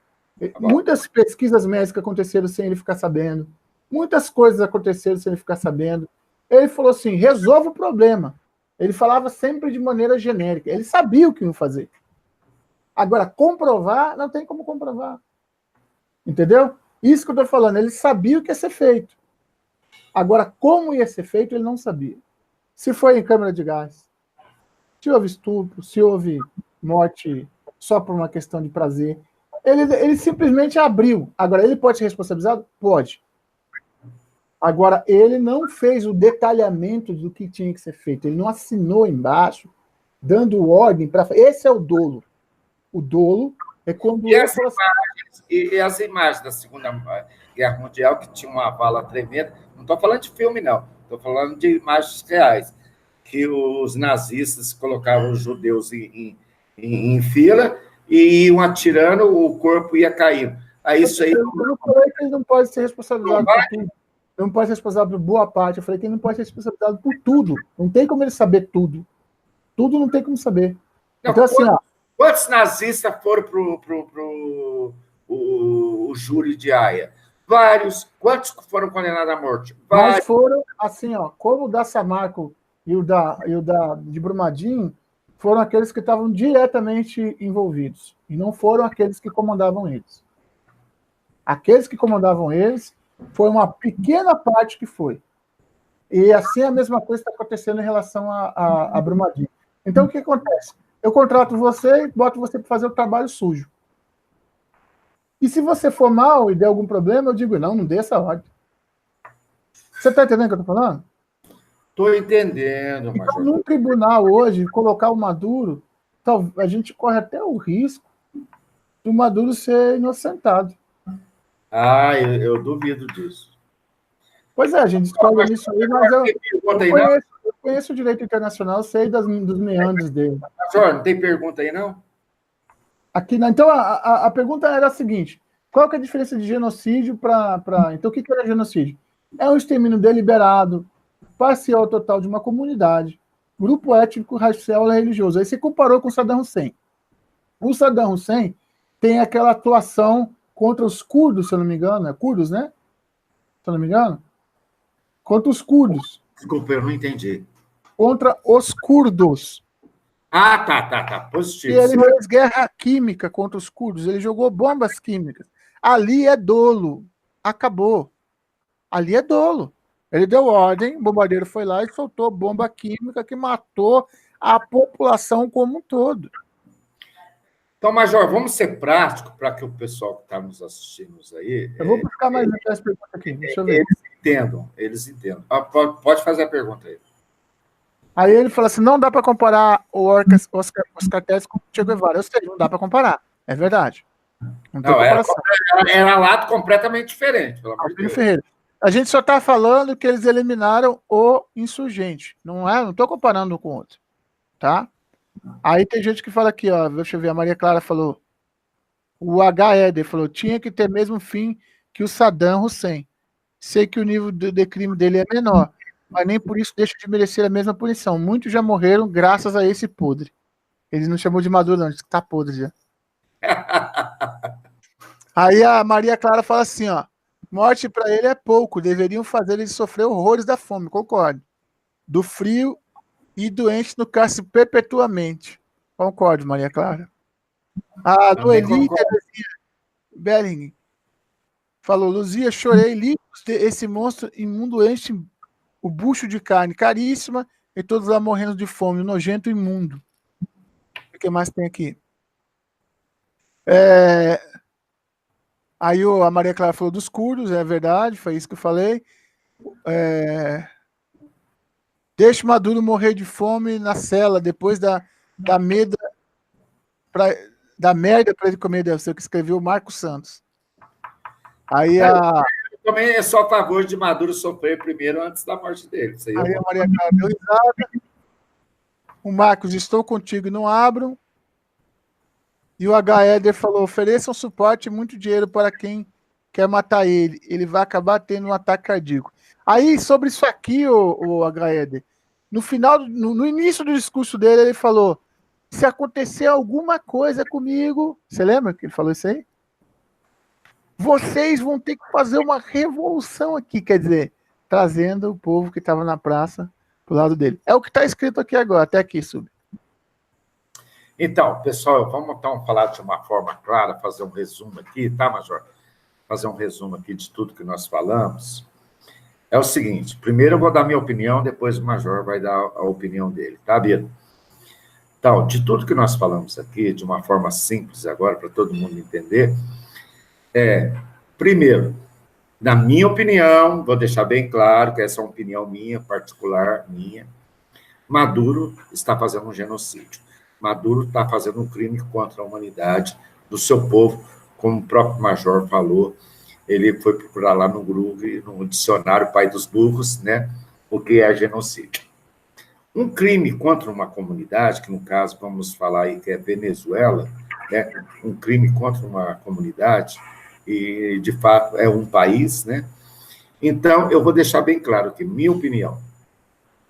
Muitas pesquisas médicas aconteceram sem ele ficar sabendo. Muitas coisas aconteceram sem ele ficar sabendo. Ele falou assim, resolva o problema. Ele falava sempre de maneira genérica. Ele sabia o que ia fazer. Agora, comprovar, não tem como comprovar. Entendeu? Isso que eu estou falando. Ele sabia o que ia ser feito. Agora, como ia ser feito, ele não sabia. Se foi em câmara de gás, se houve estupro, se houve morte só por uma questão de prazer, ele simplesmente abriu. Agora, ele pode ser responsabilizado? Pode. Agora, ele não fez o detalhamento do que tinha que ser feito. Ele não assinou embaixo, dando ordem para... Esse é o dolo. O dolo é quando... E as imagens da Segunda Guerra Mundial, que tinha uma bala tremenda, não estou falando de filme, não. Estou falando de imagens reais, que os nazistas colocavam os judeus em fila e iam atirando, o corpo ia caindo. Aí isso aí... Eu não falei que ele não pode ser responsabilizado por tudo. Não pode ser responsável por boa parte. Eu falei que ele não pode ser responsabilizado por tudo. Não tem como ele saber tudo. Tudo não tem como saber. Não, então, assim, quantos nazistas foram para o júri de Haia? Vários. Quantos foram condenados à morte? Vários. Mas foram, assim, como o da Samarco e o de Brumadinho, foram aqueles que estavam diretamente envolvidos. E não foram aqueles que comandavam eles. Aqueles que comandavam eles foi uma pequena parte que foi. E assim a mesma coisa está acontecendo em relação a Brumadinho. Então, o que acontece? Eu contrato você e boto você para fazer o trabalho sujo. E se você for mal e der algum problema, eu digo, não dê essa ordem. Você está entendendo o que eu estou falando? Estou entendendo, Major. Então, num tribunal hoje, colocar o Maduro, a gente corre até o risco do Maduro ser inocentado. Eu duvido disso. Pois é, a gente discorda nisso aí, mas eu conheço o direito internacional, sei dos meandros dele. Major, não tem pergunta aí, não? Aqui, então, a pergunta era a seguinte: qual que é a diferença de genocídio para... Então, o que é genocídio? É um extermínio deliberado, parcial ou total de uma comunidade, grupo étnico, racial ou religioso. Aí você comparou com o Saddam Hussein. O Saddam Hussein tem aquela atuação contra os curdos, se eu não me engano. É curdos, né? Se eu não me engano. Contra os curdos. Desculpa, eu não entendi. Contra os curdos. Tá. Positivo. E ele fez guerra química contra os curdos. Ele jogou bombas químicas. Ali é dolo. Acabou. Ali é dolo. Ele deu ordem, o bombardeiro foi lá e soltou bomba química que matou a população como um todo. Então, Major, vamos ser práticos para que o pessoal que está nos assistindo aí... Eu vou buscar mais essa pergunta aqui, deixa eu ver. Eles entendam. Pode fazer a pergunta aí. Aí ele fala assim, não dá para comparar Oscar Teles com o Che Guevara. Eu sei, não dá para comparar. É verdade. Não tem comparação. Era lado completamente diferente, pelo amor de Deus. Ferreira. A gente só está falando que eles eliminaram o insurgente. Não estou comparando um com o outro. Tá? Aí tem gente que fala aqui, ó, deixa eu ver, a Maria Clara falou, o H.E.D. falou, tinha que ter mesmo fim que o Saddam Hussein. Sei que o nível de crime dele é menor, mas nem por isso deixa de merecer a mesma punição. Muitos já morreram graças a esse podre. Ele não chamou de Maduro, não, disse que tá podre já. Aí a Maria Clara fala assim, ó, morte para ele é pouco, deveriam fazer ele sofrer horrores da fome, concordo. Do frio e doente no cárcere perpetuamente. Concordo, Maria Clara. A Lueli Belling falou, Luzia, chorei, livros esse monstro imundo enche o bucho de carne, caríssima, e todos lá morrendo de fome, nojento e imundo. O que mais tem aqui? Aí a Maria Clara falou dos curdos, é verdade, foi isso que eu falei. Deixa o Maduro morrer de fome na cela, depois da merda para ele comer, deve ser o que escreveu o Marcos Santos. Aí Eu também sou a favor de Maduro sofrer primeiro antes da morte dele. Isso aí a Maria Clara deu risada. O Marcos, estou contigo, não abram. E o H.E.D. falou, ofereçam suporte e muito dinheiro para quem quer matar ele. Ele vai acabar tendo um ataque cardíaco. Aí, sobre isso aqui, o H.E.D., no início do discurso dele, ele falou, se acontecer alguma coisa comigo, você lembra que ele falou isso aí? Vocês vão ter que fazer uma revolução aqui, quer dizer, trazendo o povo que estava na praça pro lado dele. É o que está escrito aqui agora, até aqui, Sub. Então, pessoal, vamos então falar de uma forma clara, fazer um resumo aqui, tá, Major? Fazer um resumo aqui de tudo que nós falamos. É o seguinte, primeiro eu vou dar minha opinião, depois o Major vai dar a opinião dele, tá, Bia? Então, de tudo que nós falamos aqui, de uma forma simples agora, para todo mundo entender, primeiro, na minha opinião, vou deixar bem claro que essa é uma opinião minha, particular, minha, Maduro está fazendo um genocídio. Maduro está fazendo um crime contra a humanidade do seu povo, como o próprio Major falou, ele foi procurar lá no Google, no dicionário Pai dos Burros, né, o que é genocídio. Um crime contra uma comunidade, que no caso vamos falar aí que é Venezuela, né, um crime contra uma comunidade, e de fato é um país, né? Então, eu vou deixar bem claro que minha opinião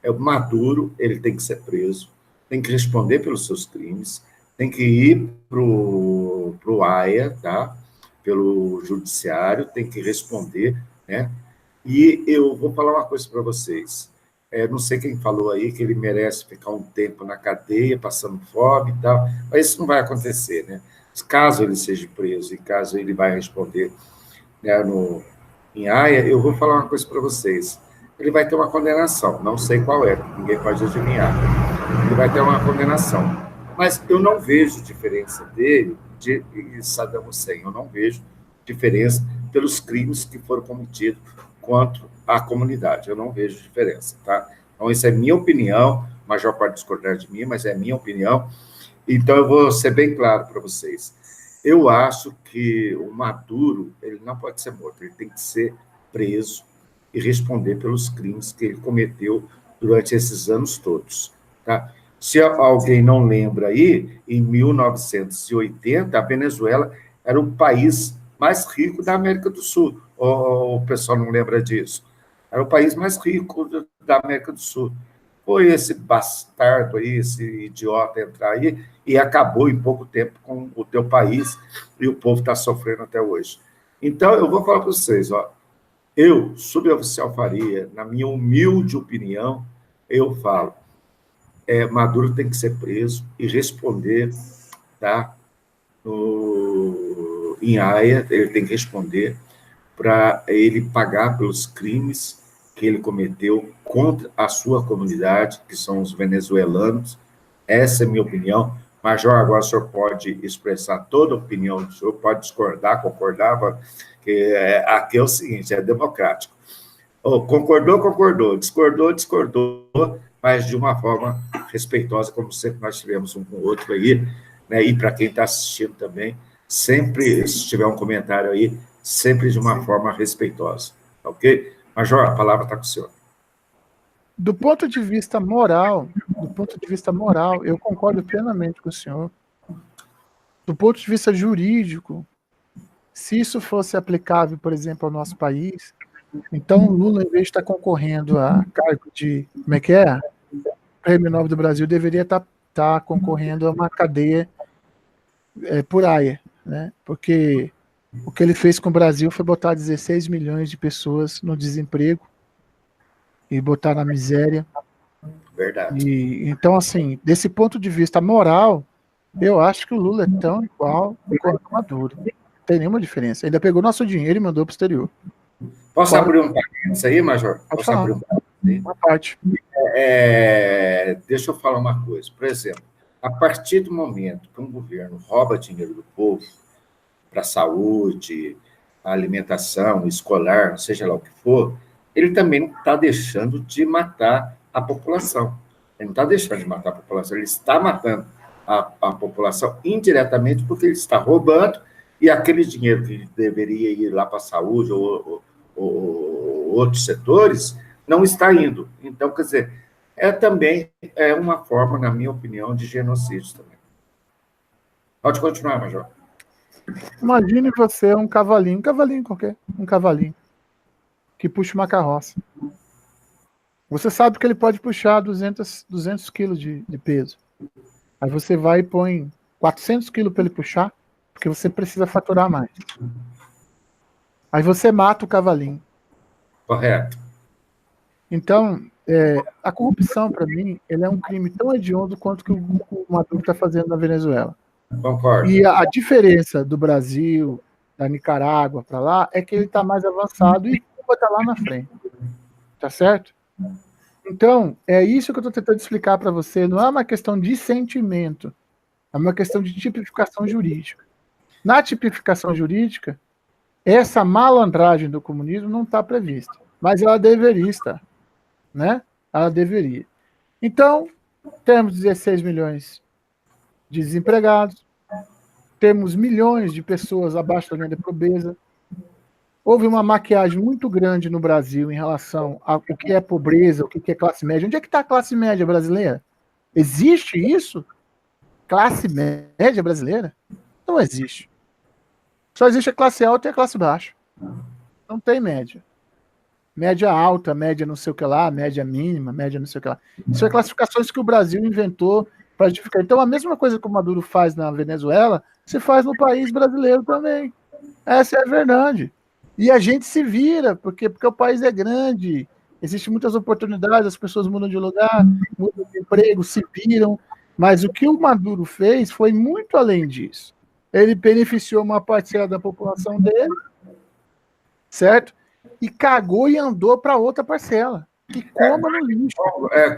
é o Maduro, ele tem que ser preso, tem que responder pelos seus crimes, tem que ir para o AIA, tá? Pelo judiciário, tem que responder, né? E eu vou falar uma coisa para vocês. Não sei quem falou aí que ele merece ficar um tempo na cadeia, passando fome e tal, mas isso não vai acontecer, né? Caso ele seja preso e caso ele vai responder, né, em Haia, eu vou falar uma coisa para vocês. Ele vai ter uma condenação, não sei qual é, ninguém pode adivinhar. Ele vai ter uma condenação. Mas eu não vejo diferença dele de Saddam Hussein, eu não vejo diferença pelos crimes que foram cometidos contra a comunidade, eu não vejo diferença, tá? Então, essa é minha opinião, o Major pode discordar de mim, mas é minha opinião. Então, eu vou ser bem claro para vocês. Eu acho que o Maduro, ele não pode ser morto, ele tem que ser preso e responder pelos crimes que ele cometeu durante esses anos todos, tá? Se alguém não lembra aí, em 1980, a Venezuela era o país mais rico da América do Sul. O pessoal não lembra disso? Era o país mais rico da América do Sul. Foi esse bastardo aí, esse idiota entrar aí e acabou em pouco tempo com o teu país e o povo está sofrendo até hoje. Então, eu vou falar para vocês, ó, eu, suboficial Faria, na minha humilde opinião, eu falo, Maduro tem que ser preso e responder, tá? Em Haia, ele tem que responder para ele pagar pelos crimes que ele cometeu contra a sua comunidade, que são os venezuelanos. Essa é a minha opinião. Major, agora o senhor pode expressar toda a opinião do senhor, pode discordar, concordar, que aqui é o seguinte, é democrático. Concordou, concordou, discordou, mas de uma forma respeitosa, como sempre nós tivemos um com o outro aí, né? E para quem está assistindo também, sempre, se tiver um comentário aí, sempre de uma forma respeitosa, ok? Major, a palavra está com o senhor. Do ponto de vista moral, eu concordo plenamente com o senhor. Do ponto de vista jurídico, se isso fosse aplicável, por exemplo, ao nosso país, então o Lula, em vez de estar concorrendo a cargo de, como é que é? Prêmio Nobel do Brasil, deveria estar concorrendo a uma cadeia por aia, né? Porque o que ele fez com o Brasil foi botar 16 milhões de pessoas no desemprego e botar na miséria. Verdade. Então, assim, desse ponto de vista moral, eu acho que o Lula é tão igual quanto o Maduro. Não tem nenhuma diferença. Ainda pegou nosso dinheiro e mandou para o exterior. Posso abrir um parênteses aí, Major? Posso abrir um parênteses? Uma parte. Deixa eu falar uma coisa. Por exemplo, a partir do momento que um governo rouba dinheiro do povo para saúde, alimentação, escolar, seja lá o que for, ele também não está deixando de matar a população. Ele não está deixando de matar a população, ele está matando a população indiretamente porque ele está roubando e aquele dinheiro que deveria ir lá para a saúde ou outros setores não está indo. Então, quer dizer, também uma forma, na minha opinião, de genocídio também. Pode continuar, Major. Imagine você um cavalinho qualquer, um cavalinho, que puxa uma carroça. Você sabe que ele pode puxar 200 quilos de peso. Aí você vai e põe 400 quilos para ele puxar, porque você precisa faturar mais. Aí você mata o cavalinho. Correto. Então, a corrupção, para mim, ele é um crime tão hediondo quanto que o Maduro está fazendo na Venezuela. Concordo. E a diferença do Brasil, da Nicarágua para lá, é que ele está mais avançado e Cuba está lá na frente. Tá certo? Então, é isso que eu estou tentando explicar para você. Não é uma questão de sentimento, é uma questão de tipificação jurídica. Na tipificação jurídica, essa malandragem do comunismo não está prevista, mas ela deveria estar, né? Ela deveria. Então, temos 16 milhões de desempregados, temos milhões de pessoas abaixo da linha de pobreza. Houve uma maquiagem muito grande no Brasil em relação ao que é pobreza, o que é classe média. Onde é que está a classe média brasileira? Existe isso? Classe média brasileira? Não existe. Só existe a classe alta e a classe baixa. Não tem média. Média alta, média não sei o que lá, média mínima, média não sei o que lá. Isso é classificações que o Brasil inventou para justificar. Então, a mesma coisa que o Maduro faz na Venezuela, se faz no país brasileiro também. Essa é a verdade. E a gente se vira, porque o país é grande, existem muitas oportunidades, as pessoas mudam de lugar, mudam de emprego, se viram, mas o que o Maduro fez foi muito além disso. Ele beneficiou uma parcela da população dele, certo? E cagou e andou para outra parcela, que coma no lixo.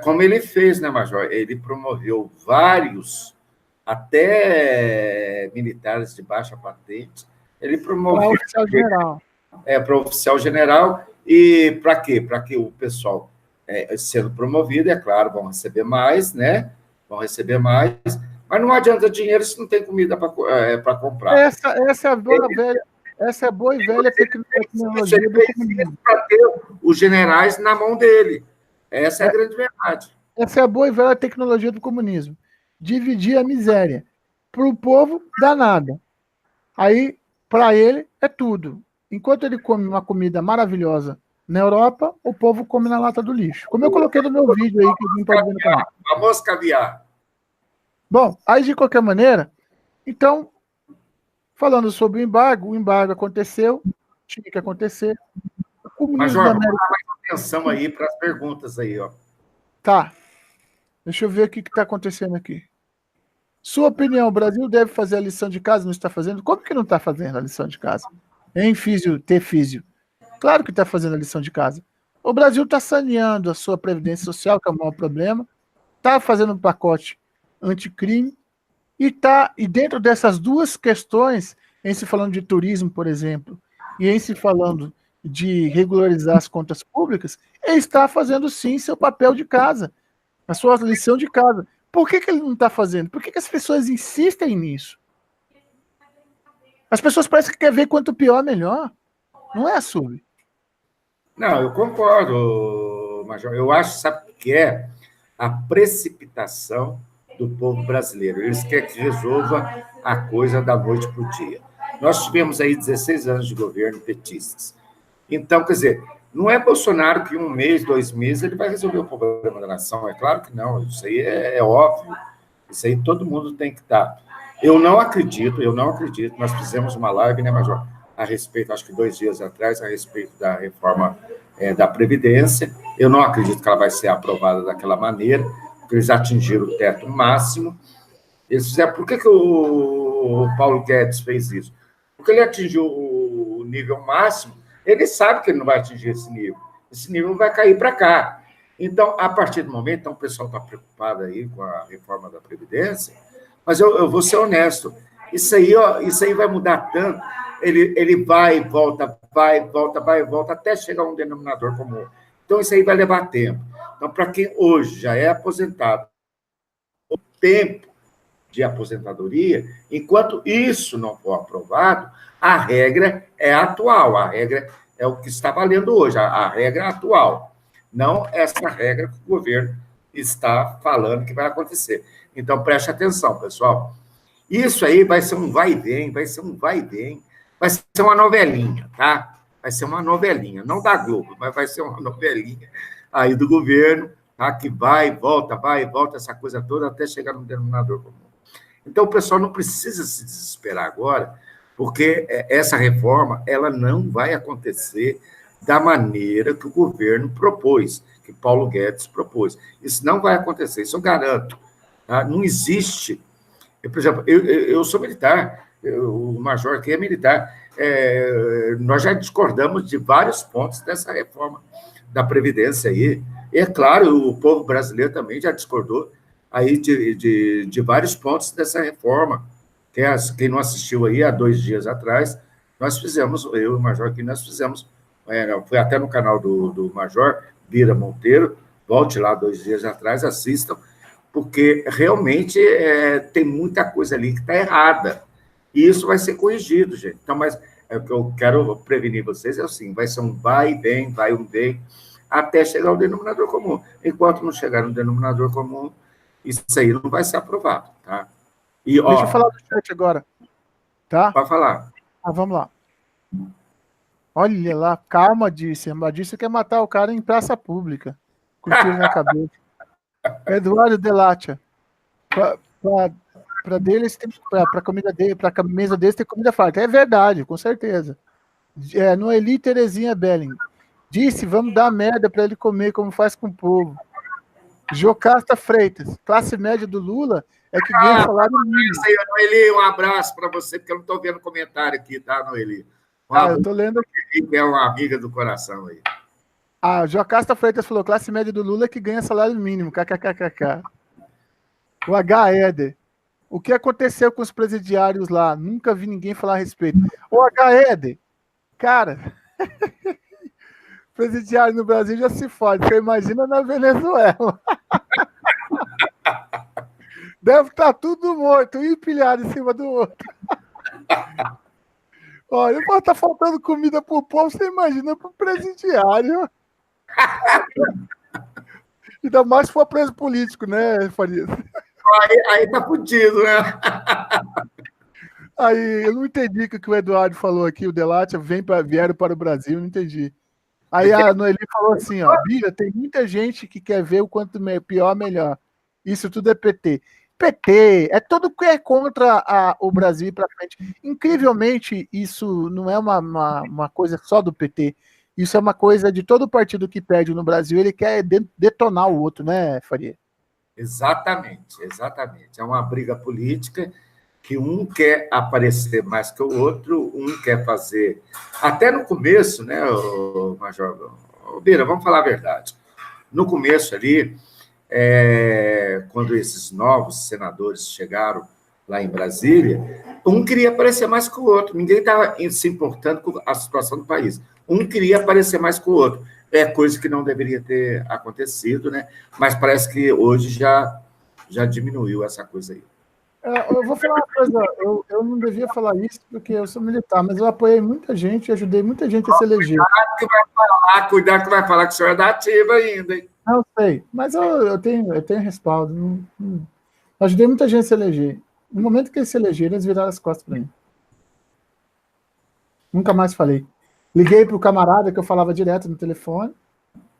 Como ele fez, né, Major? Ele promoveu vários, até militares de baixa patente, ele promoveu... Para oficial general. Para o oficial general, e para quê? Para que o pessoal, sendo promovido, é claro, vão receber mais, né? Vão receber mais, mas não adianta dinheiro se não tem comida para comprar. Essa é a boa velha, essa é a boa e velha tecnologia do comunismo. Para ter os generais na mão dele. Essa é a grande verdade. Essa é a boa e velha tecnologia do comunismo. Dividir a miséria. Para o povo, dá nada. Aí, para ele, é tudo. Enquanto ele come uma comida maravilhosa na Europa, o povo come na lata do lixo. Como eu coloquei no meu vídeo aí, que não pode ver no canal. Famoso caviar. Bom, aí de qualquer maneira, então, falando sobre o embargo aconteceu, tinha que acontecer. O comunismo Major, vamos dar mais atenção aí para as perguntas aí, ó. Tá. Deixa eu ver o que está acontecendo aqui. Sua opinião, o Brasil deve fazer a lição de casa? Não está fazendo? Como que não está fazendo a lição de casa? Em físio, ter físio. Claro que está fazendo a lição de casa. O Brasil está saneando a sua previdência social, que é o maior problema, está fazendo um pacote anticrime E dentro dessas duas questões, em se falando de turismo, por exemplo, e em se falando de regularizar as contas públicas, ele está fazendo sim seu papel de casa, a sua lição de casa. Por que ele não está fazendo? Por que as pessoas insistem nisso? As pessoas parecem que querem ver quanto pior, melhor. Não é, Sub? Não, eu concordo, Major. Eu acho, sabe o que é? A precipitação do povo brasileiro. Eles querem que resolva a coisa da noite para o dia. Nós tivemos aí 16 anos de governo petistas. Então, quer dizer, não é Bolsonaro que 1 mês, 2 meses, ele vai resolver o problema da nação. É claro que não. Isso aí é óbvio. Isso aí todo mundo tem que estar. Eu não acredito. Nós fizemos uma live, né, Major? A respeito, acho que 2 dias atrás, a respeito da reforma da Previdência. Eu não acredito que ela vai ser aprovada daquela maneira, porque eles atingiram o teto máximo. Eles fizeram. Por que o Paulo Guedes fez isso? Porque ele atingiu o nível máximo, ele sabe que ele não vai atingir esse nível. Esse nível vai cair para cá. Então, a partir do momento, então, o pessoal está preocupado aí com a reforma da Previdência, mas eu vou ser honesto, isso aí vai mudar tanto, ele vai e volta, até chegar a um denominador comum. Então, isso aí vai levar tempo. Então, para quem hoje já é aposentado, o tempo de aposentadoria, enquanto isso não for aprovado, a regra é atual, a regra é o que está valendo hoje, a regra atual, não essa regra que o governo está falando que vai acontecer. Então, preste atenção, pessoal. Isso aí vai ser um vai e vem, vai ser uma novelinha, tá? Vai ser uma novelinha, não da Globo, mas vai ser uma novelinha aí do governo, tá? Que vai e volta, essa coisa toda, até chegar no denominador comum. Então, o pessoal não precisa se desesperar agora, porque essa reforma ela não vai acontecer da maneira que o governo propôs, que Paulo Guedes propôs. Isso não vai acontecer, isso eu garanto. Tá? Não existe. Por exemplo, eu sou militar, o Major aqui é militar. Nós já discordamos de vários pontos dessa reforma da Previdência aí. E, é claro, o povo brasileiro também já discordou aí de vários pontos dessa reforma. Quem não assistiu aí há 2 dias atrás, nós fizemos, eu e o Major aqui, nós fizemos, foi até no canal do Major, Bira Monteiro, volte lá 2 dias atrás, assistam, porque realmente tem muita coisa ali que está errada. E isso vai ser corrigido, gente. Então, mas o que eu quero prevenir vocês é assim, vai ser um vai e vem, até chegar ao denominador comum. Enquanto não chegar no denominador comum, isso aí não vai ser aprovado, tá? E, deixa eu falar do chat agora, tá? Pode falar. Vamos lá. Olha lá, calma, disse. A disse quer matar o cara em praça pública, com tiro na cabeça. Eduardo Delatia, para deles, para comida dele, para a mesa deles tem comida farta. É verdade, com certeza. Noeli Terezinha Belling disse: vamos dar merda para ele comer, como faz com o povo. Jocasta Freitas, classe média do Lula é que ganha salário mínimo. Isso aí, Noeli, um abraço para você, porque eu não estou vendo comentário aqui, tá, Noeli? Eu estou lendo aqui. É uma amiga do coração aí. A Jocasta Freitas falou: classe média do Lula é que ganha salário mínimo, kkkk. O H. Eder: o que aconteceu com os presidiários lá? Nunca vi ninguém falar a respeito. O H. Eder, cara, presidiário no Brasil já se fode, você imagina na Venezuela. Deve estar tudo morto, um empilhado em cima do outro. Olha, tá faltando comida pro povo, você imagina pro presidiário. Ainda mais se for preso político, né, Farias? Aí tá fudido, né? Aí, eu não entendi o que o Eduardo falou aqui, o Delatia vieram para o Brasil, não entendi. Aí a Noeli falou assim, ó, Bira, tem muita gente que quer ver o quanto pior, melhor. Isso tudo é PT. PT, é tudo que é contra o Brasil e para frente. Incrivelmente, isso não é uma coisa só do PT. Isso é uma coisa de todo partido que pede no Brasil, ele quer detonar o outro, né, Faria? Exatamente. É uma briga política que um quer aparecer mais que o outro, um quer fazer... Até no começo, né, Major Bira, vamos falar a verdade. No começo ali, quando esses novos senadores chegaram lá em Brasília, um queria aparecer mais que o outro. Ninguém estava se importando com a situação do país. Um queria aparecer mais que o outro. É coisa que não deveria ter acontecido, né? Mas parece que hoje já diminuiu essa coisa aí. Eu vou falar uma coisa, eu não devia falar isso porque eu sou militar, mas eu apoiei muita gente e ajudei muita gente a se eleger. Cuidado que vai falar que o senhor é da ativa ainda, hein? Não sei, mas eu tenho respaldo. Ajudei muita gente a se eleger. No momento que eles se elegeram, eles viraram as costas para mim. Nunca mais falei. Liguei para o camarada que eu falava direto no telefone,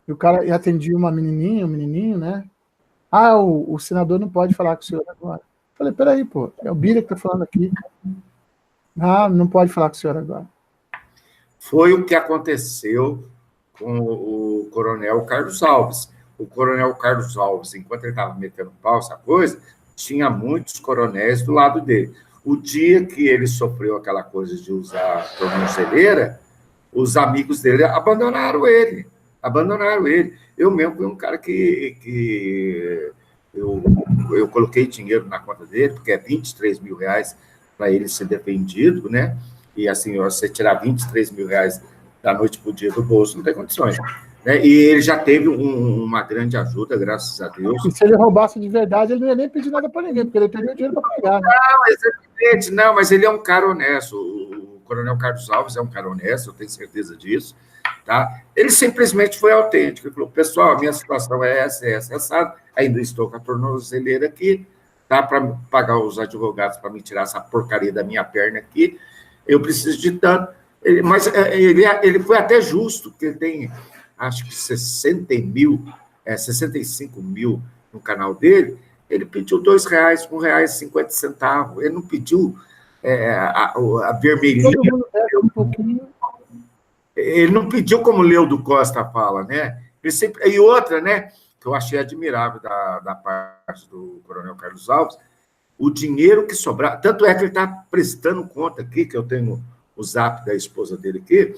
e o cara e atendia uma menininha, um menininho, né? Ah, o senador não pode falar com o senhor agora. Falei, peraí, pô, é o Bira que tá falando aqui. Ah, não pode falar com o senhor agora. Foi o que aconteceu com o coronel Carlos Alves. O coronel Carlos Alves, enquanto ele estava metendo pau, essa coisa, tinha muitos coronéis do lado dele. O dia que ele sofreu aquela coisa de usar tornozeleira, os amigos dele abandonaram ele. Eu mesmo fui um cara que eu coloquei dinheiro na conta dele, porque é 23 mil reais para ele ser defendido, né? E assim, você tirar 23 mil reais da noite para o dia do bolso, não tem condições. Né? E ele já teve uma grande ajuda, graças a Deus. E se ele roubasse de verdade, ele não ia nem pedir nada para ninguém, porque ele teria o dinheiro para pagar. Né? Não, exatamente, não, mas ele é um cara honesto. O coronel Carlos Alves é um cara honesto, eu tenho certeza disso. Tá? Ele simplesmente foi autêntico. Ele falou, pessoal, a minha situação é essa, ainda estou com a tornozeleira aqui, dá para pagar os advogados para me tirar essa porcaria da minha perna aqui, eu preciso de tanto. Mas ele foi até justo, porque ele tem, acho que 65 mil no canal dele, ele pediu R$2, R$1,50. Ele não pediu a vermelhinha. Todo mundo deve um pouquinho. Ele não pediu como Leudo Costa fala, né? Ele sempre... E outra, né, que eu achei admirável da parte do coronel Carlos Alves, o dinheiro que sobrar, tanto é que ele está prestando conta aqui, que eu tenho o zap da esposa dele aqui,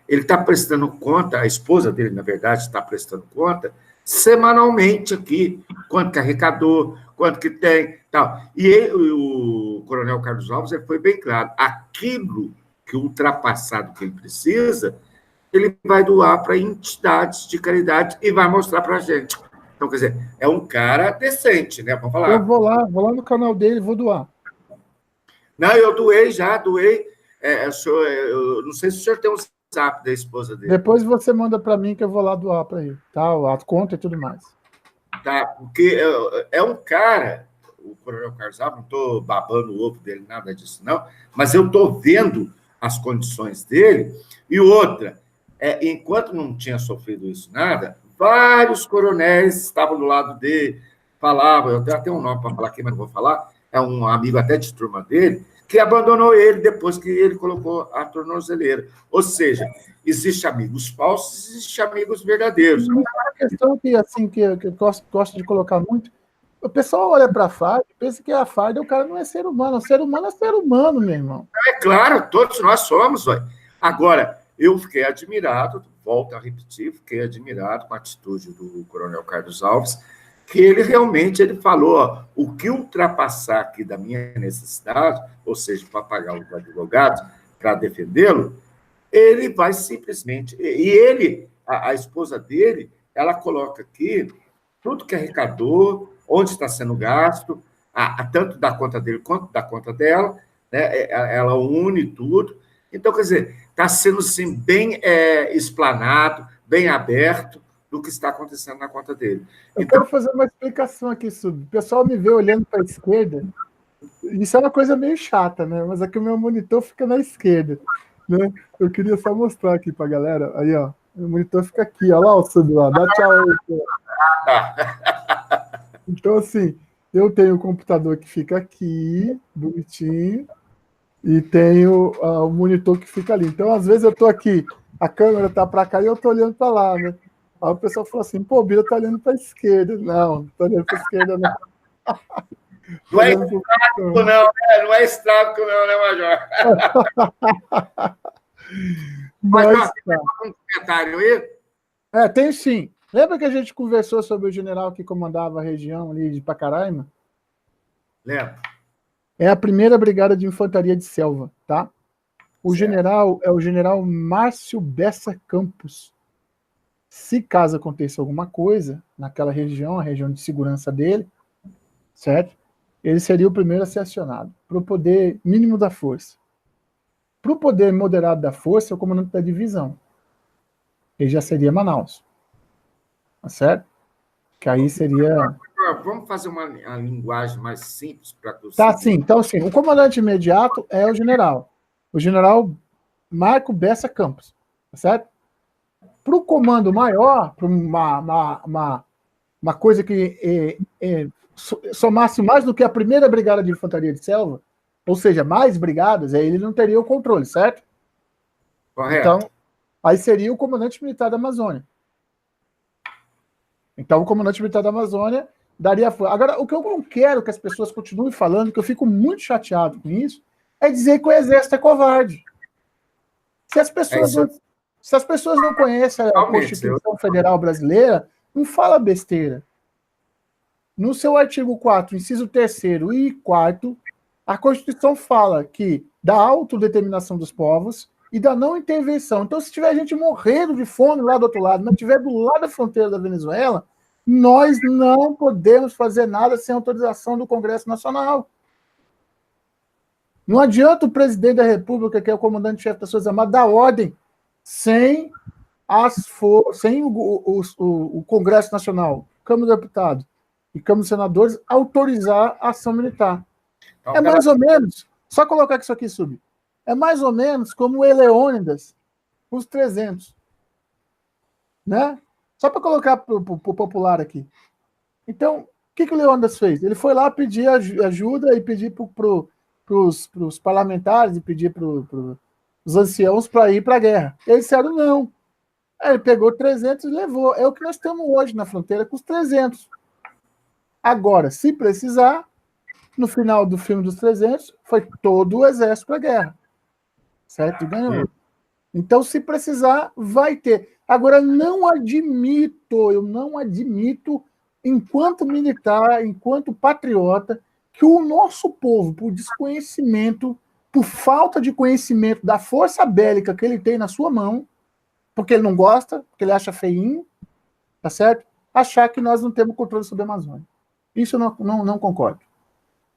ele está prestando conta, a esposa dele, na verdade, está prestando conta, semanalmente aqui, quanto que arrecadou, quanto que tem, tal. E o coronel Carlos Alves ele foi bem claro, aquilo que ultrapassar do que ele precisa, ele vai doar para entidades de caridade e vai mostrar para a gente. Então, quer dizer, é um cara decente, né? Vamos falar. Eu vou lá no canal dele e vou doar. Não, eu doei. Eu não sei se o senhor tem um zap da esposa dele. Depois você manda para mim que eu vou lá doar para ele, tá? A conta e tudo mais. Tá, porque é um cara, o coronel Carlos Alves, não estou babando o ovo dele, nada disso, não, mas eu estou vendo as condições dele, e outra, enquanto não tinha sofrido isso nada, vários coronéis estavam do lado dele, falavam, eu tenho até um nome para falar aqui, mas não vou falar, é um amigo até de turma dele, que abandonou ele depois que ele colocou a tornozeleira. Ou seja, existem amigos falsos, existem amigos verdadeiros. Uma questão que, assim, que eu gosto de colocar muito, o pessoal olha para a farda e pensa que a farda, o cara não é ser humano. O ser humano é ser humano, meu irmão. É claro, todos nós somos. Ué. Agora, eu fiquei admirado, volto a repetir, fiquei admirado com a atitude do coronel Carlos Alves, que ele realmente falou, ó, o que ultrapassar aqui da minha necessidade, ou seja, para pagar os advogados, para defendê-lo, ele vai simplesmente... E ele, a esposa dele, ela coloca aqui tudo que arrecadou, onde está sendo gasto, tanto da conta dele quanto da conta dela, né? Ela une tudo. Então, quer dizer, está sendo assim, bem explanado, bem aberto do que está acontecendo na conta dele. Eu quero fazer uma explicação aqui, Sub. O pessoal me vê olhando para a esquerda, isso é uma coisa meio chata, né? Mas aqui o meu monitor fica na esquerda, né? Eu queria só mostrar aqui para a galera. Aí, ó, o monitor fica aqui, ó lá o Sub lá, dá tchau aí. Então, assim, eu tenho o computador que fica aqui, bonitinho, e tenho o monitor que fica ali. Então, às vezes eu tô aqui, a câmera tá para cá e eu tô olhando para lá, né? Aí o pessoal fala assim, pô, o Bira tá olhando para a esquerda. Não tô olhando para a esquerda, não. Não é estrábico, não, né? Não é estrábico, não, né, Major? Mas tem um comentário aí? Tem sim. Lembra que a gente conversou sobre o general que comandava a região ali de Pacaraima? Lembro. É a primeira brigada de infantaria de selva, tá? O Certo. general é o general Márcio Bessa Campos. Se caso aconteça alguma coisa naquela região, a região de segurança dele, certo? Ele seria o primeiro a ser acionado, para o poder mínimo da força. Para o poder moderado da força, é o comandante da divisão. Ele já seria Manaus. Tá certo? Que aí seria... Vamos fazer uma linguagem mais simples para que Tá, sim. Então, sim, o comandante imediato é o general. O general Marco Bessa Campos. Tá certo? Para o comando maior, para uma coisa que somasse mais do que a primeira brigada de infantaria de selva, ou seja, mais brigadas, aí ele não teria o controle, certo? Correto. Então, aí seria o comandante militar da Amazônia. Então, o comandante militar da Amazônia daria... Agora, o que eu não quero que as pessoas continuem falando, que eu fico muito chateado com isso, é dizer que o Exército é covarde. Se as pessoas não conhecem a Constituição Federal Brasileira, não fala besteira. No seu artigo 4, inciso 3º e 4º, a Constituição fala que da autodeterminação dos povos e da não intervenção. Então, se tiver gente morrendo de fome lá do outro lado, mas estiver do lado da fronteira da Venezuela, nós não podemos fazer nada sem autorização do Congresso Nacional. Não adianta o presidente da República, que é o comandante-chefe das Forças Armadas, dar ordem sem o Congresso Nacional, Câmara dos Deputados e Câmara dos Senadores autorizar a ação militar. Então, é mais ou menos, só colocar isso aqui, Sub, é mais ou menos como o Eleônidas, os 300. Né? Só para colocar para o popular aqui. Então, o que o Leônidas fez? Ele foi lá pedir ajuda e pedir para os parlamentares e pedir para os anciãos para ir para a guerra. Eles disseram não. Aí ele pegou 300 e levou. É o que nós temos hoje na fronteira com os 300. Agora, se precisar, no final do filme dos 300, foi todo o exército para a guerra. Certo? E ganhou. Então, se precisar, vai ter. Agora, eu não admito, enquanto militar, enquanto patriota, que o nosso povo, por desconhecimento, por falta de conhecimento da força bélica que ele tem na sua mão, porque ele não gosta, porque ele acha feinho, tá certo? Achar que nós não temos controle sobre a Amazônia. Isso eu não concordo.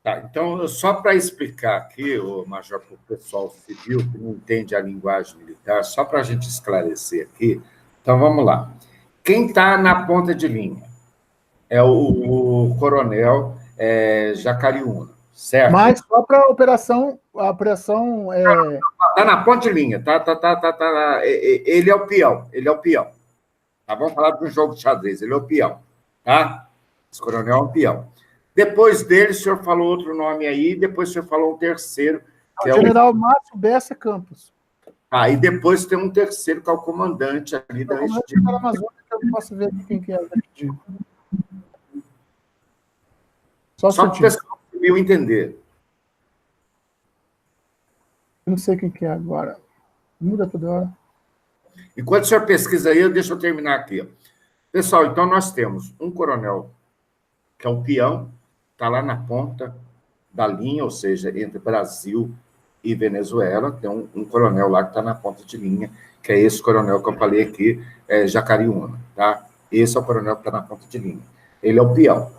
Tá, então, só para explicar aqui, Major, para o pessoal civil que não entende a linguagem militar, só para a gente esclarecer aqui, então vamos lá. Quem está na ponta de linha é o coronel Jacariúna, certo? Mas só para a operação... Está na ponta de linha, ele é o peão, Tá, vamos falar de um jogo de xadrez, ele é o peão, tá? Esse coronel é um peão. Depois dele, o senhor falou outro nome aí, depois o senhor falou um terceiro, que é o general Márcio Bessa Campos. E depois tem um terceiro, que é o comandante ali da região. Da Amazônia, que eu posso ver quem que é. Só para o pessoal civil entender. Eu não sei quem que é agora. Muda toda hora. Enquanto o senhor pesquisa aí, deixa eu terminar aqui. Pessoal, então nós temos um coronel, que é o peão, está lá na ponta da linha, ou seja, entre Brasil e Venezuela, tem um coronel lá que está na ponta de linha, que é esse coronel que eu falei aqui, Jacariúna, tá? Esse é o coronel que está na ponta de linha. Ele é o peão.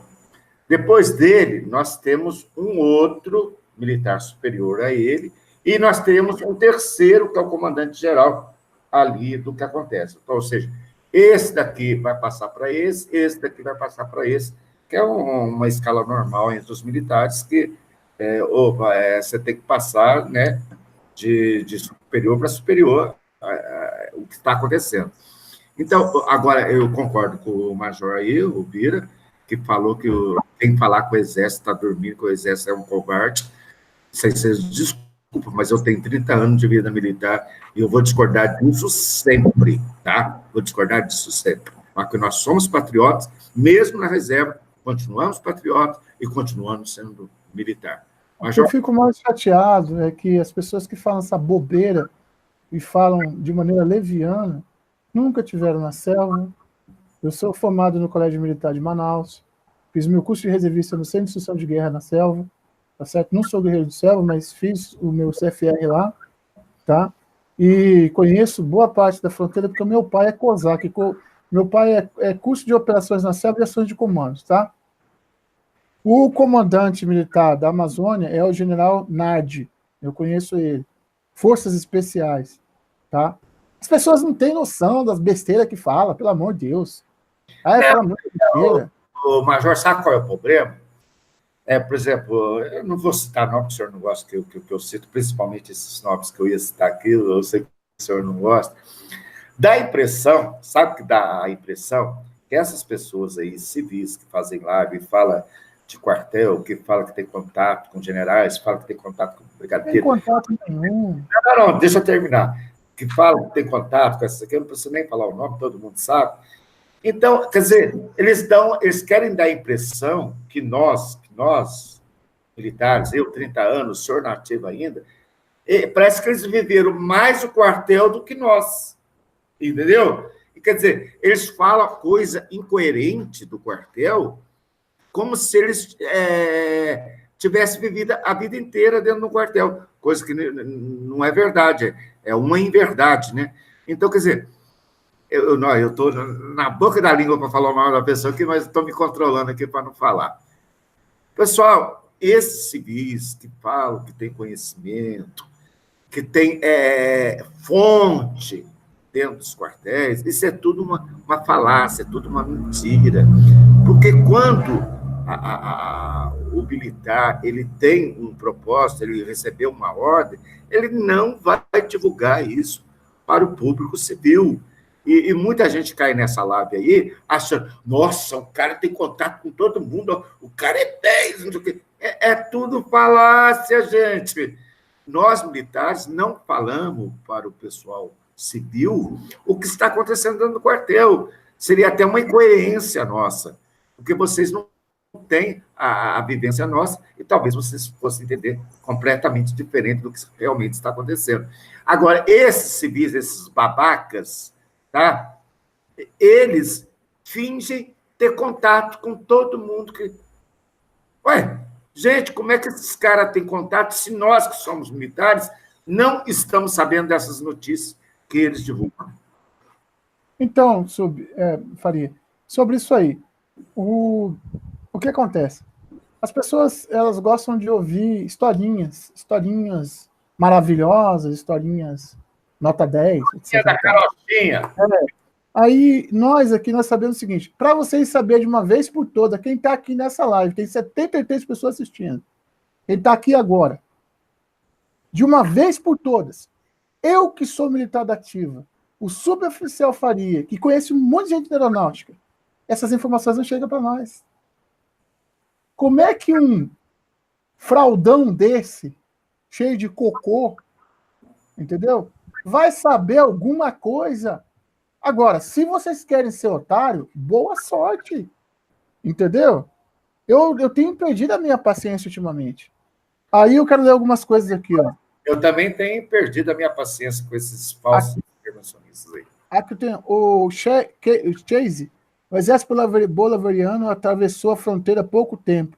Depois dele, nós temos um outro militar superior a ele, e nós temos um terceiro, que é o comandante-geral ali do que acontece. Então, ou seja, esse daqui vai passar para esse daqui vai passar para esse, que é uma escala normal entre os militares, que você tem que passar, né, de superior para superior o que está acontecendo. Então, agora, eu concordo com o major aí, o Bira, que falou que tem que falar que o Exército está dormindo, que o Exército é um covarde. Desculpa, mas eu tenho 30 anos de vida militar e eu vou discordar disso sempre, tá? Vou discordar disso sempre. Porque nós somos patriotas, mesmo na reserva, continuamos patriotas e continuamos sendo militar. Mas eu fico mais chateado é que as pessoas que falam essa bobeira e falam de maneira leviana nunca tiveram na selva. Eu sou formado no Colégio Militar de Manaus, fiz meu curso de reservista no Centro de Instrução de Guerra na selva, tá certo? Não sou guerreiro de selva, mas fiz o meu CFR lá, tá? E conheço boa parte da fronteira, porque o meu pai é COSAC. Meu pai é curso de operações na selva e ações de comandos, tá? O comandante militar da Amazônia é o general Nardi. Eu conheço ele. Forças Especiais, tá? As pessoas não têm noção das besteiras que fala, pelo amor de Deus. Fala muita besteira. O Major, sabe qual é o problema? Por exemplo, eu não vou citar nomes, que o senhor não gosta que eu cito, principalmente esses nomes que eu ia citar aqui, eu sei que o senhor não gosta. Dá a impressão, sabe que dá a impressão? Que essas pessoas aí, civis, que fazem live e falam de quartel, que fala que tem contato com generais, fala que tem contato com brigadeiros. Não tem contato nenhum. Não, deixa eu terminar. Que fala que tem contato com essas aqui, eu não preciso nem falar o nome, todo mundo sabe. Então, quer dizer, eles querem dar a impressão que nós, militares, eu, 30 anos, o senhor nativo ainda, parece que eles viveram mais o quartel do que nós. Entendeu? E, quer dizer, eles falam coisa incoerente do quartel, como se eles tivessem vivido a vida inteira dentro do quartel, coisa que não é verdade, é uma inverdade, né? Então, quer dizer, eu estou na boca da língua para falar o nome da pessoa aqui, mas estou me controlando aqui para não falar. Pessoal, esses civis que falam que tem conhecimento, que tem fonte dentro dos quartéis, isso é tudo uma falácia, é tudo uma mentira. Porque quando o militar ele tem um propósito, ele recebeu uma ordem, ele não vai divulgar isso para o público civil. E muita gente cai nessa live aí, achando, nossa, o cara tem contato com todo mundo, o cara é 10, não sei o quê. É tudo falácia, gente. Nós, militares, não falamos para o pessoal civil o que está acontecendo dentro do quartel. Seria até uma incoerência nossa, porque vocês não têm a vivência nossa e talvez vocês fossem entender completamente diferente do que realmente está acontecendo. Agora, esses civis, esses babacas, tá? Eles fingem ter contato com todo mundo que... Ué, gente, como é que esses caras têm contato se nós, que somos militares, não estamos sabendo dessas notícias que eles divulgam? Então, Faria, sobre isso aí, o que acontece? As pessoas, elas gostam de ouvir historinhas maravilhosas, historinhas nota 10, etc. Da carochinha. Aí, nós sabemos o seguinte, para vocês saberem de uma vez por todas, quem está aqui nessa live, tem 73 pessoas assistindo, quem está aqui agora, de uma vez por todas, eu que sou militar da ativa, o suboficial Faria, que conhece um monte de gente da aeronáutica, essas informações não chegam para nós. Como é que um fraldão desse, cheio de cocô, entendeu? Vai saber alguma coisa? Agora, se vocês querem ser otário, boa sorte, entendeu? Eu tenho perdido a minha paciência ultimamente. Aí eu quero ler algumas coisas aqui, ó. Eu também tenho perdido a minha paciência com esses falsos intervencionistas aí. Aqui tem o Chase, o exército bolivariano atravessou a fronteira há pouco tempo.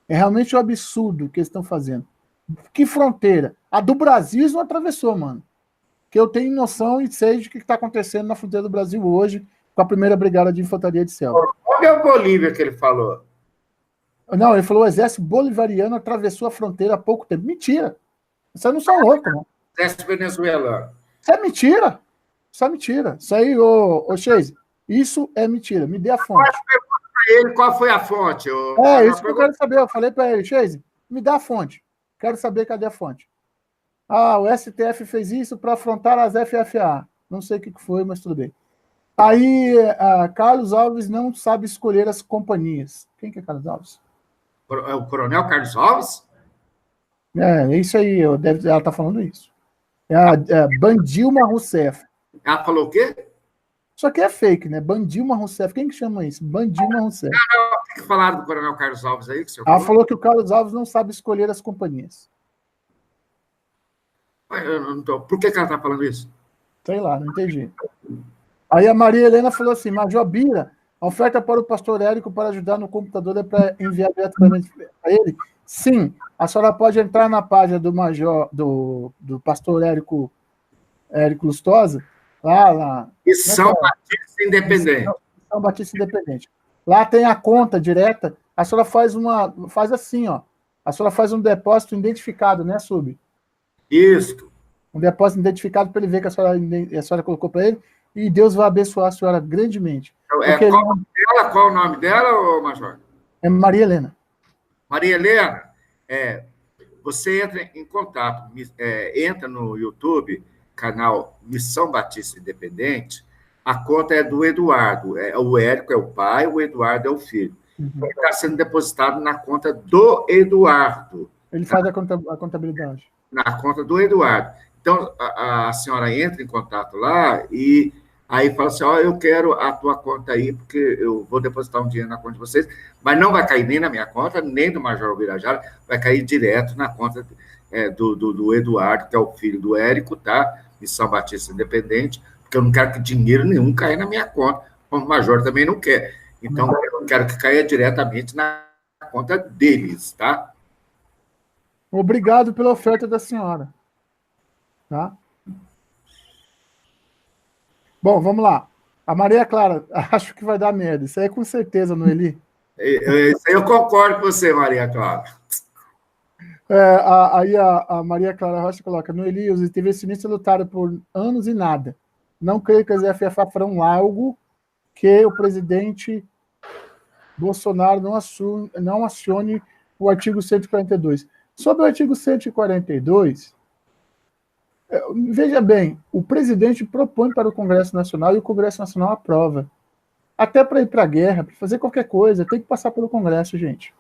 É realmente um absurdo o que eles estão fazendo. Que fronteira? A do Brasil eles não atravessou, mano. Que eu tenho noção e sei de o que está acontecendo na fronteira do Brasil hoje com a primeira brigada de infantaria de selva. Qual é o Bolívia que ele falou? Não, ele falou o exército bolivariano atravessou a fronteira há pouco tempo. Mentira. Vocês não são loucos, não. Exército venezuelano. Isso é mentira. Isso é mentira. Isso aí, ô Chase, isso é mentira. Me dê a fonte. Qual foi a fonte? Isso que eu quero saber. Eu falei para ele, Chase, me dá a fonte. Quero saber cadê a fonte. O STF fez isso para afrontar as FFA. Não sei o que foi, mas tudo bem. Aí, Carlos Alves não sabe escolher as companhias. Quem que é Carlos Alves? É o Coronel Carlos Alves? É isso aí. Ela está falando isso. Bandilma Rousseff. Ela falou o quê? Isso aqui é fake, né? Bandilma Rousseff. Quem que chama isso? Bandilma Rousseff. O que falaram do Coronel Carlos Alves aí? Que ela falou que o Carlos Alves não sabe escolher as companhias. Por que ela está falando isso? Sei lá, não entendi. Aí a Maria Helena falou assim, Major Bira, a oferta para o pastor Érico para ajudar no computador é para enviar diretamente para ele Sim, a senhora pode entrar na página do Major, do pastor Érico Lustosa, lá. Missão Batista Independente. Missão Batista Independente. Lá tem a conta direta, a senhora faz assim, ó. A senhora faz um depósito identificado, né, Sub? Isso. Um depósito identificado para ele ver que a senhora colocou para ele, e Deus vai abençoar a senhora grandemente. Qual o nome dela, ô Major? É Maria Helena. Maria Helena, você entra em contato, entra no YouTube, canal Missão Batista Independente, a conta é do Eduardo, o Érico é o pai, o Eduardo é o filho. Uhum. Está sendo depositado na conta do Eduardo. Ele faz a contabilidade. Na conta do Eduardo. Então, a senhora entra em contato lá e aí fala assim, eu quero a tua conta aí, porque eu vou depositar um dinheiro na conta de vocês, mas não vai cair nem na minha conta, nem do Major Birajara, vai cair direto na conta do Eduardo, que é o filho do Érico, tá? Missão Batista Independente, porque eu não quero que dinheiro nenhum caia na minha conta, como o Major também não quer. Então, eu quero que caia diretamente na conta deles, tá? Obrigado pela oferta da senhora. Tá? Bom, vamos lá. A Maria Clara, acho que vai dar merda. Isso aí é com certeza, Noeli. Isso aí eu concordo com você, Maria Clara. Aí a Maria Clara Rocha coloca, Noeli, os intervencionistas lutaram por anos e nada. Não creio que as FFA farão algo que o presidente Bolsonaro não acione o artigo 142. Sobre o artigo 142, veja bem, o presidente propõe para o Congresso Nacional e o Congresso Nacional aprova. Até para ir para a guerra, para fazer qualquer coisa, tem que passar pelo Congresso, gente.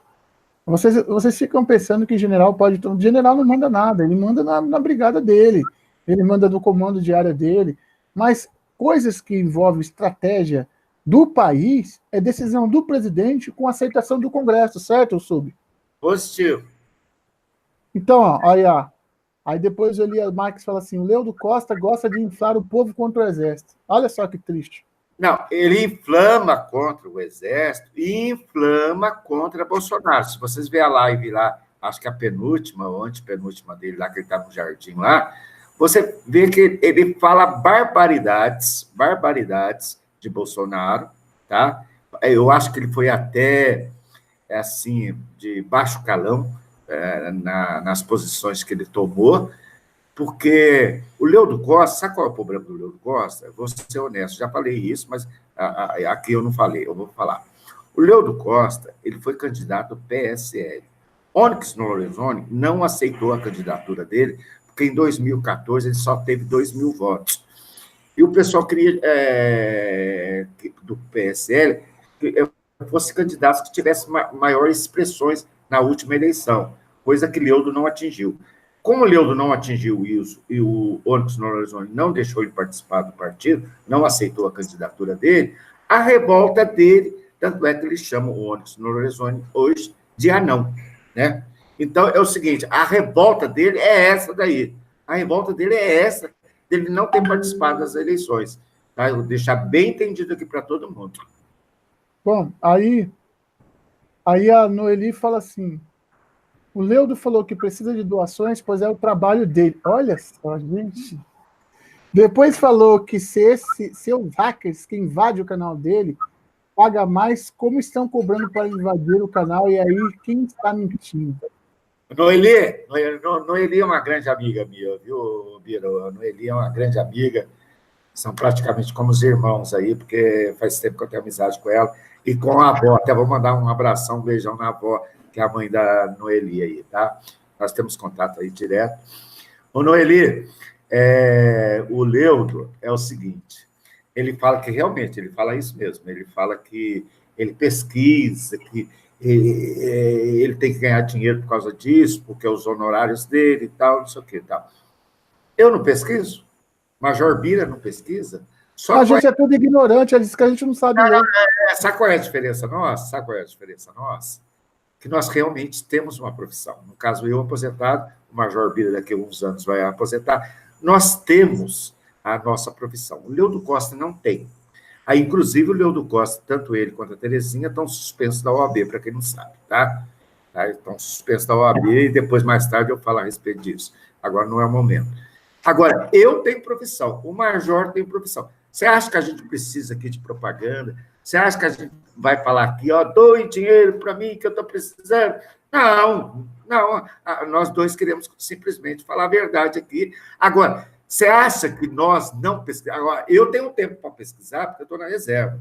Vocês ficam pensando que general pode... O general não manda nada, ele manda na brigada dele, ele manda no comando de área dele, mas coisas que envolvem estratégia do país é decisão do presidente com aceitação do Congresso, certo, Sub? Positivo. Então, aí depois o Elias Marques fala assim, o Leudo Costa gosta de inflar o povo contra o exército. Olha só que triste. Não, ele inflama contra o exército e inflama contra Bolsonaro. Se vocês verem a live lá, acho que a penúltima ou antepenúltima dele lá, que ele está no jardim lá, você vê que ele fala barbaridades de Bolsonaro, tá? Eu acho que ele foi até, assim, de baixo calão, nas posições que ele tomou, porque o Leudo Costa, sabe qual é o problema do Leudo Costa? Vou ser honesto, já falei isso, mas aqui eu não falei, eu vou falar. O Leudo Costa, ele foi candidato ao PSL. Onyx Lorenzoni não aceitou a candidatura dele, porque em 2014 ele só teve 2.000 votos. E o pessoal queria, do PSL, que eu fosse candidato que tivesse maiores expressões na última eleição, coisa que Leudo não atingiu. Como o Leudo não atingiu isso e o Onyx Lorenzoni não deixou ele participar do partido, não aceitou a candidatura dele, a revolta dele, tanto é que eles chamam o Onyx Lorenzoni hoje de anão, né? Então, é o seguinte, a revolta dele é essa daí. A revolta dele é essa, dele não ter participado das eleições. Tá? Eu vou deixar bem entendido aqui para todo mundo. Bom, aí a Noeli fala assim, o Leudo falou que precisa de doações, pois é o trabalho dele. Olha só, gente. Depois falou que se os hackers que invadem o canal dele paga mais, como estão cobrando para invadir o canal, e aí quem está mentindo? Noeli é uma grande amiga minha, viu, Biro? Noeli é uma grande amiga, são praticamente como os irmãos aí, porque faz tempo que eu tenho amizade com ela, e com a avó, até vou mandar um abração, um beijão na avó, que é a mãe da Noeli aí, tá? Nós temos contato aí direto. Ô, Noeli, o Leudo é o seguinte, ele fala que realmente, ele fala isso mesmo, ele fala que ele pesquisa, que ele tem que ganhar dinheiro por causa disso, porque os honorários dele e tal, não sei o que e tal. Eu não pesquiso, Major Bira não pesquisa. A gente é tudo ignorante, ele diz que a gente não sabe. Sabe qual é a diferença nossa? Que nós realmente temos uma profissão. No caso, eu aposentado, o Major Bira daqui a uns anos vai aposentar. Nós temos a nossa profissão. O Leudo Costa não tem. Aí, inclusive, o Leudo Costa, tanto ele quanto a Terezinha, estão suspensos da OAB, para quem não sabe, tá? Tá? Então, suspenso da OAB e depois, mais tarde, eu falo a respeito disso. Agora não é o momento. Agora, eu tenho profissão, o major tem profissão. Você acha que a gente precisa aqui de propaganda? Você acha que a gente vai falar aqui, ó, doe dinheiro para mim que eu estou precisando? Não, não. Nós dois queremos simplesmente falar a verdade aqui. Agora, você acha que nós não pesquisamos? Agora, eu tenho tempo para pesquisar, porque eu estou na reserva.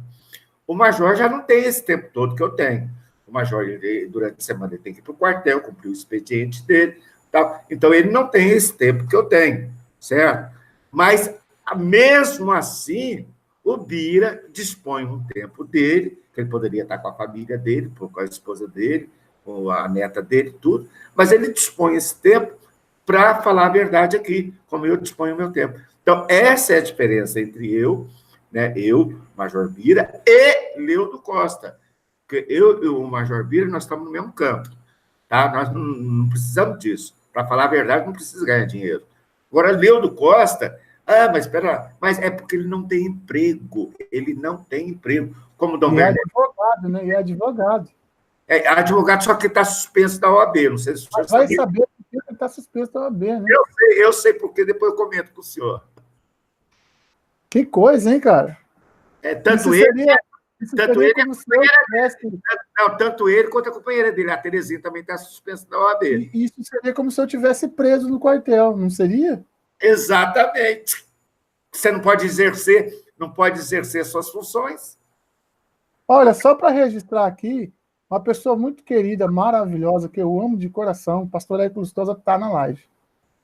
O major já não tem esse tempo todo que eu tenho. O major, durante a semana, ele tem que ir para o quartel, cumprir o expediente dele. Tal. Então, ele não tem esse tempo que eu tenho, certo? Mas, mesmo assim, o Bira dispõe um tempo dele, que ele poderia estar com a família dele, com a esposa dele, com a neta dele, tudo, mas ele dispõe esse tempo para falar a verdade aqui, como eu disponho o meu tempo. Então, essa é a diferença entre eu, né, Major Bira, e Leudo Costa. Porque eu e o Major Bira, nós estamos no mesmo campo, tá? Nós não precisamos disso. Para falar a verdade, não precisa ganhar dinheiro. Agora, Leudo Costa, mas espera lá, mas é porque ele não tem emprego. Ele não tem emprego. Como Dom Bernardo. É advogado, né? E é advogado. É advogado, só que está suspenso da OAB. Não sei se o senhor vai saber por que ele está suspenso da OAB, né? Eu sei porque, depois eu comento com o senhor. Que coisa, hein, cara? Tanto ele. Tanto ele como se eu tivesse... Não, tanto ele quanto a companheira dele. A Terezinha também está suspensa da OAB. Isso seria como se eu tivesse preso no quartel, não seria? Exatamente. Você não pode exercer suas funções. Olha, só para registrar aqui, uma pessoa muito querida, maravilhosa, que eu amo de coração, o pastor Érico Lustosa, está na live.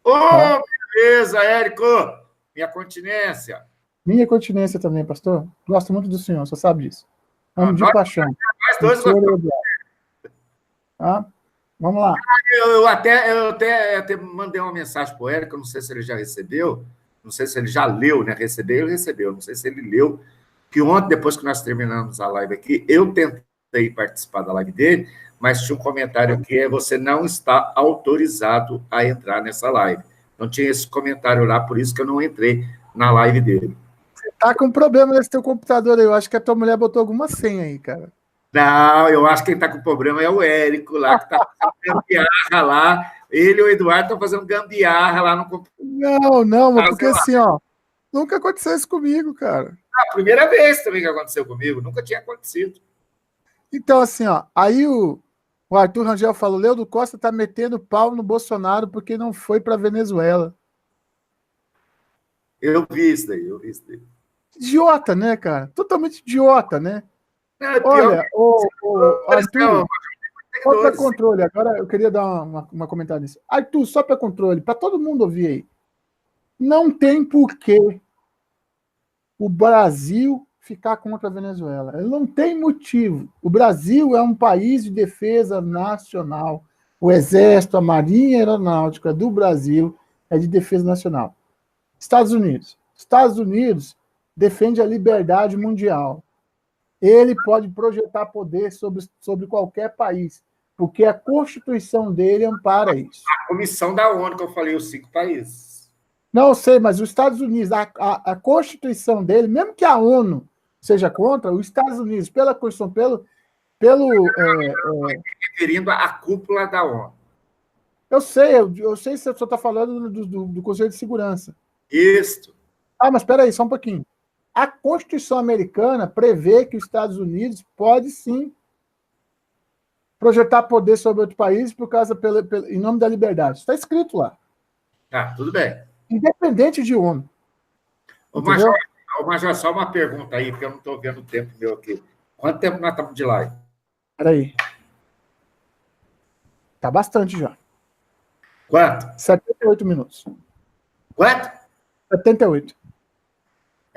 Tá? Beleza, Érico! Minha continência. Minha continência também, pastor. Gosto muito do senhor, você sabe disso. Amo de paixão. Nós dois gostamos. Tá? Vamos lá. Eu até mandei uma mensagem para o Érico, não sei se ele já recebeu, não sei se ele já leu, né? Ele recebeu, não sei se ele leu, que ontem, depois que nós terminamos a live aqui, eu tentei participar da live dele, mas tinha um comentário que você não está autorizado a entrar nessa live. Não tinha esse comentário lá, por isso que eu não entrei na live dele. Você tá com problema nesse teu computador aí, eu acho que a tua mulher botou alguma senha aí, cara. Não, eu acho que quem está com problema é o Érico lá, que está fazendo gambiarra lá. Ele e o Eduardo estão fazendo gambiarra lá no computador. Não, mas porque assim, ó, nunca aconteceu isso comigo, cara. A primeira vez também que aconteceu comigo, nunca tinha acontecido. Então, assim, ó, aí o Arthur Rangel falou, Leudo Costa tá metendo pau no Bolsonaro porque não foi para Venezuela. Eu vi isso daí. Idiota, né, cara? Totalmente idiota, né? Olha, Arthur, só para controle, agora eu queria dar uma comentário nisso. Arthur, só para controle, para todo mundo ouvir aí. Não tem porquê o Brasil ficar contra a Venezuela. Ele não tem motivo. O Brasil é um país de defesa nacional. O Exército, a Marinha Aeronáutica do Brasil é de defesa nacional. Estados Unidos defende a liberdade mundial. Ele pode projetar poder sobre qualquer país, porque a Constituição dele ampara isso. A comissão da ONU, que eu falei, os 5 países. Não sei, mas os Estados Unidos, a Constituição dele, mesmo que a ONU seja contra, os Estados Unidos, pela Constituição, referindo à cúpula da ONU. Eu sei se você está falando do Conselho de Segurança. Isso. Mas espera aí, só um pouquinho. A Constituição americana prevê que os Estados Unidos pode sim projetar poder sobre outro país em nome da liberdade. Está escrito lá. Tá, tudo bem. Independente de ONU. Major, só uma pergunta aí, porque eu não estou vendo o tempo meu aqui. Quanto tempo nós estamos de live? Espera aí. Tá bastante já. Quanto? 78 minutos. Quanto? 78.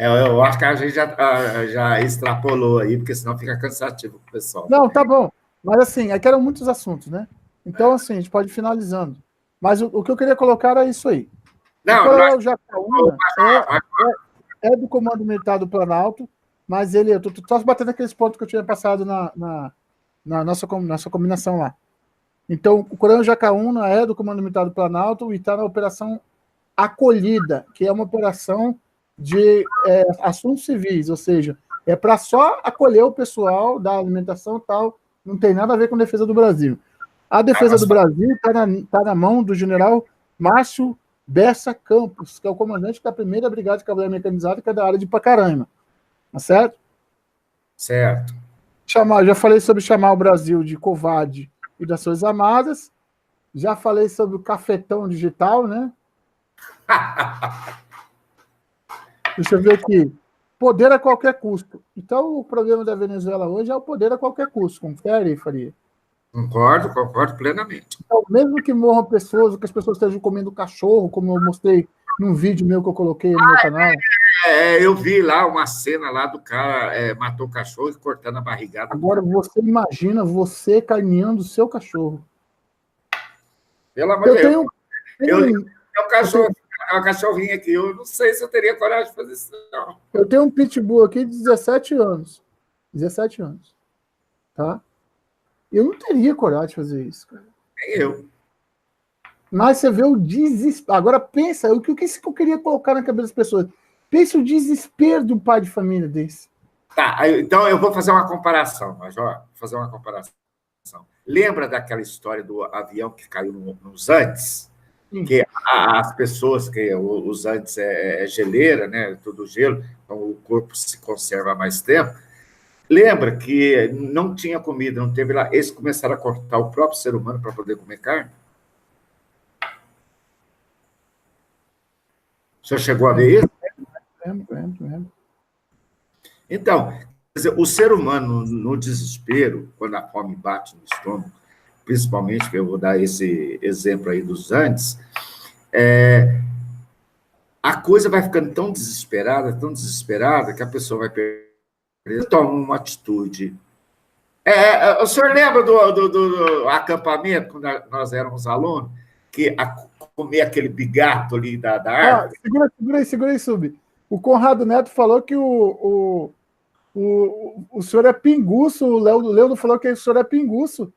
Eu acho que a gente já extrapolou aí, porque senão fica cansativo para o pessoal. Não, tá bom. Mas assim, aqui eram muitos assuntos, né? Então, assim, a gente pode ir finalizando. Mas o que eu queria colocar é isso aí. Não, o Coronel Jacaúna é do Comando Militar do Planalto, mas ele... Eu tô só batendo aqueles pontos que eu tinha passado na nossa combinação lá. Então, o Coronel Jacaúna é do Comando Militar do Planalto e está na Operação Acolhida, que é uma operação de assuntos civis, ou seja, é para só acolher o pessoal da alimentação e tal, não tem nada a ver com defesa do Brasil. A defesa do Brasil está na mão do general Márcio Bessa Campos, que é o comandante da 1ª Brigada de Cavalaria Mecanizada, que é da área de Pacaraima. Tá certo? Certo. Já falei sobre chamar o Brasil de covarde e das suas amadas. Já falei sobre o cafetão digital, né? Deixa eu ver aqui. Poder a qualquer custo. Então, o problema da Venezuela hoje é o poder a qualquer custo. Confere, Faria? Concordo plenamente. Então, mesmo que morram pessoas, ou que as pessoas estejam comendo cachorro, como eu mostrei num vídeo meu que eu coloquei no meu canal. Eu vi lá uma cena lá do cara matou o cachorro e cortando a barrigada. Agora, você imagina você carneando o seu cachorro. Pelo amor de Deus. Eu tenho um cachorrinho aqui. Eu não sei se eu teria coragem de fazer isso, não. Eu tenho um pitbull aqui de 17 anos. 17 anos. Tá? Eu não teria coragem de fazer isso, cara. Nem eu. Mas você vê o desespero. Agora pensa, o que eu queria colocar na cabeça das pessoas? Pensa o desespero de um pai de família desse. Tá, então eu vou fazer uma comparação, Major. Vou fazer uma comparação. Lembra daquela história do avião que caiu nos Andes? Sim. Que as pessoas, que os Andes é geleira, né? Tudo gelo, então o corpo se conserva mais tempo. Lembra que não tinha comida, não teve lá. Eles começaram a cortar o próprio ser humano para poder comer carne? O senhor chegou a ver isso? Lembro. Então, quer dizer, o ser humano, no desespero, quando a fome bate no estômago, principalmente, que eu vou dar esse exemplo aí dos Andes, a coisa vai ficando tão desesperada, que a pessoa vai toma uma atitude. O senhor lembra do acampamento, quando nós éramos alunos, que comer aquele bigato ali da árvore? Segura aí, Sub. O Conrado Neto falou que o senhor é pinguço, o Leandro falou que o senhor é pinguço.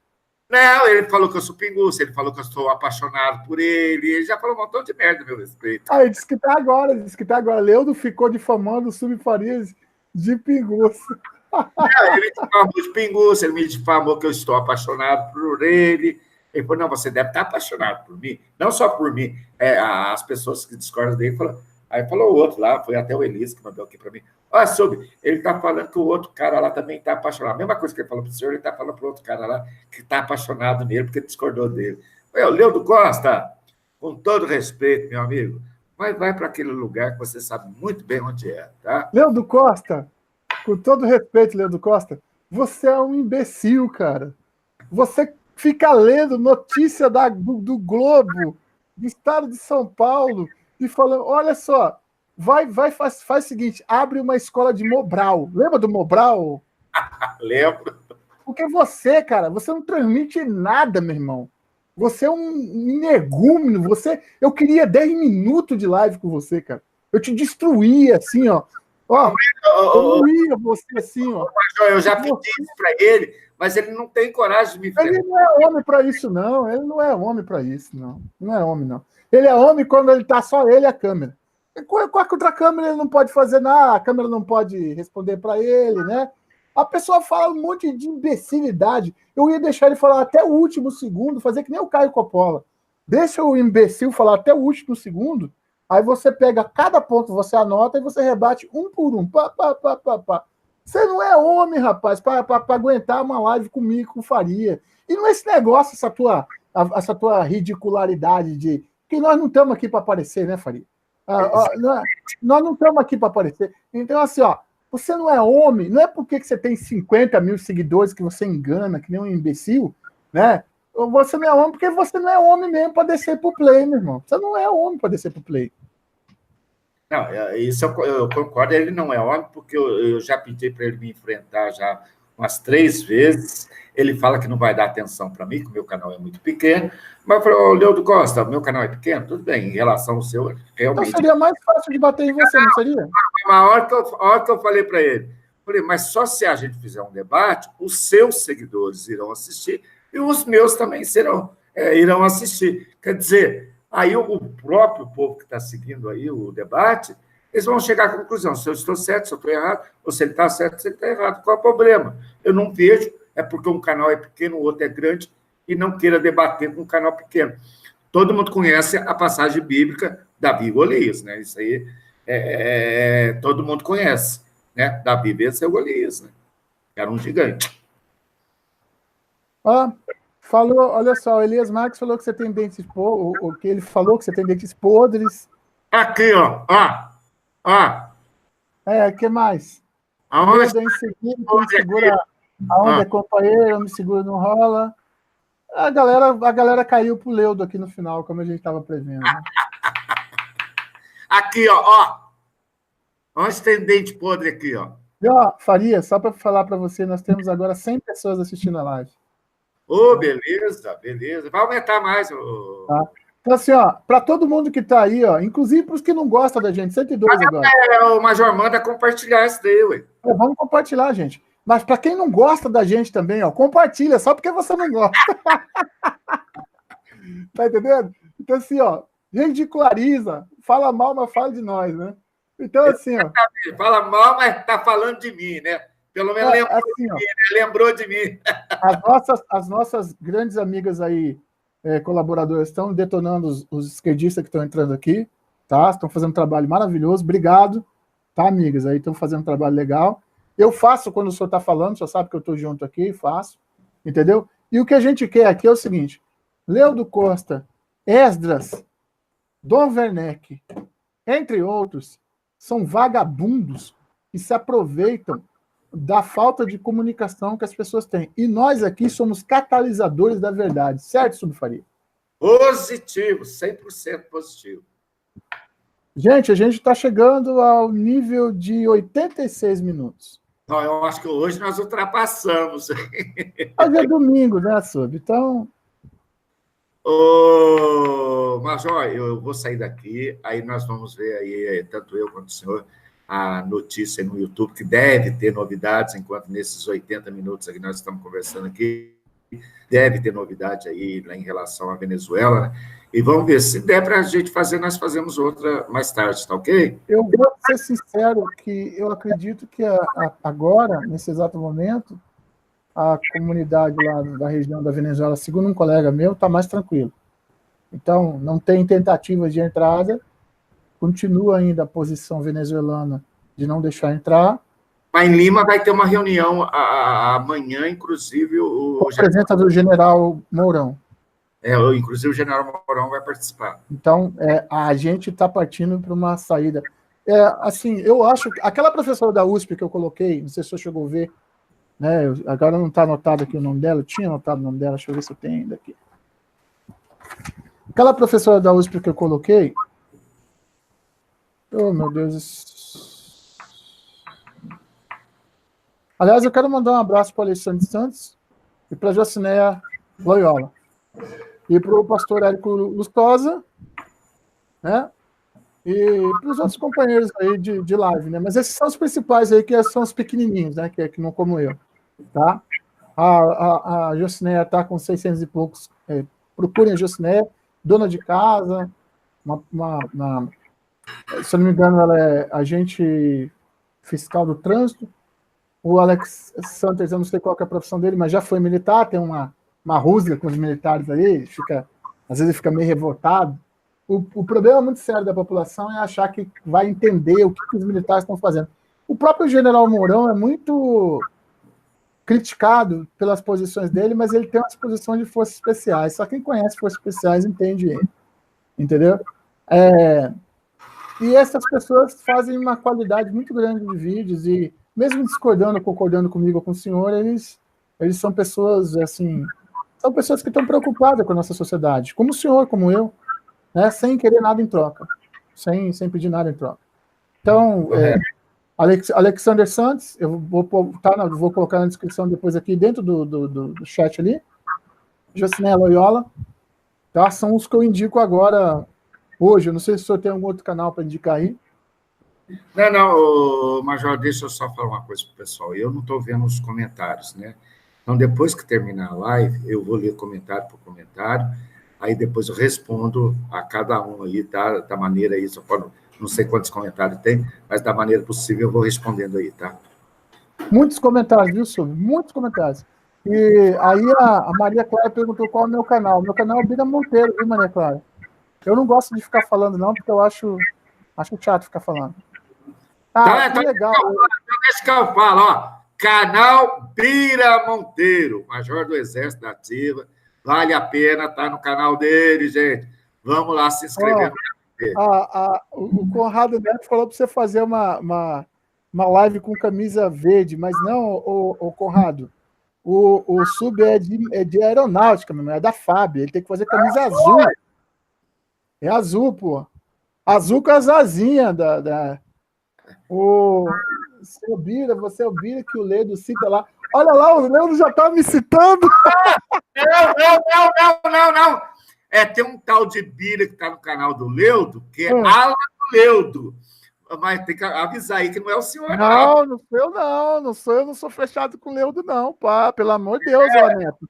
Não, ele falou que eu sou pinguço, ele falou que eu estou apaixonado por ele já falou um montão de merda a meu respeito. Ele disse que tá agora. Leandro ficou difamando o Sub Farias de pinguço. Não, ele me difamou de pinguço, ele me difamou que eu estou apaixonado por ele. Ele falou, não, você deve estar apaixonado por mim. Não só por mim, as pessoas que discordam dele falaram. Aí falou o outro lá, foi até o Elias que mandou aqui para mim. Olha, Sub, ele está falando que o outro cara lá também está apaixonado. A mesma coisa que ele falou para o senhor, ele está falando para o outro cara lá que está apaixonado nele, porque discordou dele. O Leandro Costa, com todo respeito, meu amigo, mas vai para aquele lugar que você sabe muito bem onde é, tá? Leandro Costa, com todo respeito, Leandro Costa, você é um imbecil, cara. Você fica lendo notícia do Globo, do estado de São Paulo, e falando, olha só, faz o seguinte, abre uma escola de Mobral. Lembra do Mobral? Lembro. Porque você, cara, você não transmite nada, meu irmão. Você é um energúmeno. Eu queria 10 minutos de live com você, cara. Eu te destruía, assim, ó. Eu ia você, assim, ó. Eu já pedi isso para ele, mas ele não tem coragem de me enfrentar. Ele não é homem para isso, não. Ele não é homem para isso, não. Não é homem, não. Ele é homem quando ele tá só ele e a câmera. Com a outra câmera ele não pode fazer nada, a câmera não pode responder para ele, né? A pessoa fala um monte de imbecilidade. Eu ia deixar ele falar até o último segundo, fazer que nem o Caio Coppola. Deixa o imbecil falar até o último segundo, aí você pega cada ponto, você anota e você rebate um por um. Pá. Você não é homem, rapaz, para aguentar uma live comigo, com Faria. E não é esse negócio, essa tua ridicularidade de que nós não estamos aqui para aparecer, né, Faria? Nós não estamos aqui para aparecer. Então, assim, ó, você não é homem, não é porque que você tem 50 mil seguidores que você engana, que nem um imbecil, né? Você não é homem porque você não é homem mesmo para descer pro play, meu irmão. Você não é homem para descer pro play. Não, isso eu concordo, ele não é homem, porque eu já pedi para ele me enfrentar já umas 3 vezes. Ele fala que não vai dar atenção para mim, que o meu canal é muito pequeno. Mas eu falei, Leandro Costa, meu canal é pequeno? Tudo bem, em relação ao seu, realmente. Então seria mais fácil de bater em você, não seria? A hora que eu falei para ele, mas só se a gente fizer um debate, os seus seguidores irão assistir e os meus também irão assistir. Quer dizer, aí o próprio povo que está seguindo aí o debate, eles vão chegar à conclusão, se eu estou certo, se eu estou errado, ou se ele está certo, se ele está errado. Qual é o problema? Eu não vejo, é porque um canal é pequeno, o outro é grande, e não queira debater com um canal pequeno. Todo mundo conhece a passagem bíblica Davi e Golias, né? Isso aí todo mundo conhece, né? Davi venceu Golias, né? Era um gigante. Falou, olha só, o Elias Marques falou que você tem dentes podres, o que ele falou que você tem dentes podres. Aqui, ó. O que mais? Aonde? Dedo em seguida, quem segura aonde é companheiro, me segura, não rola. A galera caiu pro Leudo aqui no final, como a gente estava prevendo. Né? Aqui, ó. Onde tem dente podre aqui, ó? E, ó, Faria, só para falar para você, nós temos agora 100 pessoas assistindo a live. Beleza. Vai aumentar mais. Tá? Então, assim, ó, para todo mundo que está aí, ó, inclusive para os que não gostam da gente, 102 agora. O Major manda compartilhar isso daí, ué. Vamos compartilhar, gente. Mas para quem não gosta da gente também, ó, compartilha, só porque você não gosta. Tá entendendo? Então, assim, ó, ridiculariza, fala mal, mas fala de nós, né? Então, assim, ó. Fala mal, mas tá falando de mim, né? Pelo menos lembrou assim, de mim, né? Lembrou de mim. As nossas grandes amigas aí, colaboradoras, estão detonando os esquerdistas que estão entrando aqui, tá? Estão fazendo um trabalho maravilhoso. Obrigado, tá, amigas? Aí estão fazendo um trabalho legal. Eu faço quando o senhor está falando, só sabe que eu estou junto aqui, faço, entendeu? E o que a gente quer aqui é o seguinte: Leudo Costa, Esdras, Dom Werneck, entre outros, são vagabundos que se aproveitam da falta de comunicação que as pessoas têm. E nós aqui somos catalisadores da verdade, certo, Subfaria? Positivo, 100% positivo. Gente, a gente está chegando ao nível de 86 minutos. Não, eu acho que hoje nós ultrapassamos. Hoje é domingo, né, Sub? Então... Major, eu vou sair daqui, aí nós vamos ver aí, tanto eu quanto o senhor, a notícia no YouTube, que deve ter novidades, enquanto nesses 80 minutos que nós estamos conversando aqui, deve ter novidade aí em relação à Venezuela, né? E vamos ver, se der para a gente fazer, nós fazemos outra mais tarde, tá ok? Eu vou ser sincero que eu acredito que agora, nesse exato momento, a comunidade lá da região da Venezuela, segundo um colega meu, está mais tranquilo. Então, não tem tentativas de entrada, continua ainda a posição venezuelana de não deixar entrar. Mas em Lima vai ter uma reunião amanhã, inclusive com a presença do general Mourão. Inclusive o general Mourão vai participar. Então, a gente está partindo para uma saída. Assim, eu acho que aquela professora da USP que eu coloquei, não sei se você chegou a ver, né, agora não está anotado aqui o nome dela, eu tinha anotado o nome dela, deixa eu ver se eu tenho ainda aqui. Aquela professora da USP que eu coloquei, oh, meu Deus. Aliás, eu quero mandar um abraço para o Alexandre Santos e para a Jocineia Loyola. E para o pastor Érico Lustosa, né? E para os outros companheiros aí de live, né? Mas esses são os principais aí, que são os pequenininhos, né? Que não como eu, tá? A Jocineia está com 600 e poucos. Procurem a Jocineia, dona de casa, se eu não me engano, ela é agente fiscal do trânsito. O Alex Santos, eu não sei qual que é a profissão dele, mas já foi militar, tem uma rusga com os militares aí, às vezes ele fica meio revoltado. O problema muito sério da população é achar que vai entender o que os militares estão fazendo. O próprio general Mourão é muito criticado pelas posições dele, mas ele tem uma posição de forças especiais. Só quem conhece forças especiais entende ele. Entendeu? E essas pessoas fazem uma qualidade muito grande de vídeos e, mesmo discordando ou concordando comigo ou com o senhor, eles são pessoas, assim, são pessoas que estão preocupadas com a nossa sociedade, como o senhor, como eu, né, sem querer nada em troca, sem pedir nada em troca. Então, Alexander Santos, eu vou colocar na descrição depois aqui, dentro do chat ali, Jocineia Loyola, tá? São os que eu indico agora, hoje. Eu não sei se o senhor tem algum outro canal para indicar aí. Não, Major, deixa eu só falar uma coisa para o pessoal. Eu não estou vendo os comentários, né? Então, depois que terminar a live, eu vou ler comentário por comentário, aí depois eu respondo a cada um aí, tá? Da maneira aí, não sei quantos comentários tem, mas da maneira possível eu vou respondendo aí, tá? Muitos comentários, viu, Silvio? Muitos comentários. E aí a Maria Clara perguntou qual é o meu canal. Meu canal é Bira Monteiro, viu, Maria Clara? Eu não gosto de ficar falando, não, porque eu acho chato ficar falando. Ah, que legal. Deixa que eu falo, ó. Canal Bira Monteiro, Major do Exército da Ativa. Vale a pena estar no canal dele, gente. Vamos lá se inscrever. O Conrado Neto falou para você fazer uma live com camisa verde, mas não, o Conrado. O sub é de aeronáutica, mesmo, é da FAB. Ele tem que fazer camisa azul. É azul, pô. Azul com as asinhas o seu Bira, você é o Bira que o Leudo cita lá. Olha lá, o Leudo já tá me citando. Não. Tem um tal de Bira que tá no canal do Leudo, que é ala do Leudo. Mas tem que avisar aí que não é o senhor, não. Não sou eu, não sou fechado com o Leudo, não, pá. Pelo amor de Deus, ó, Neto.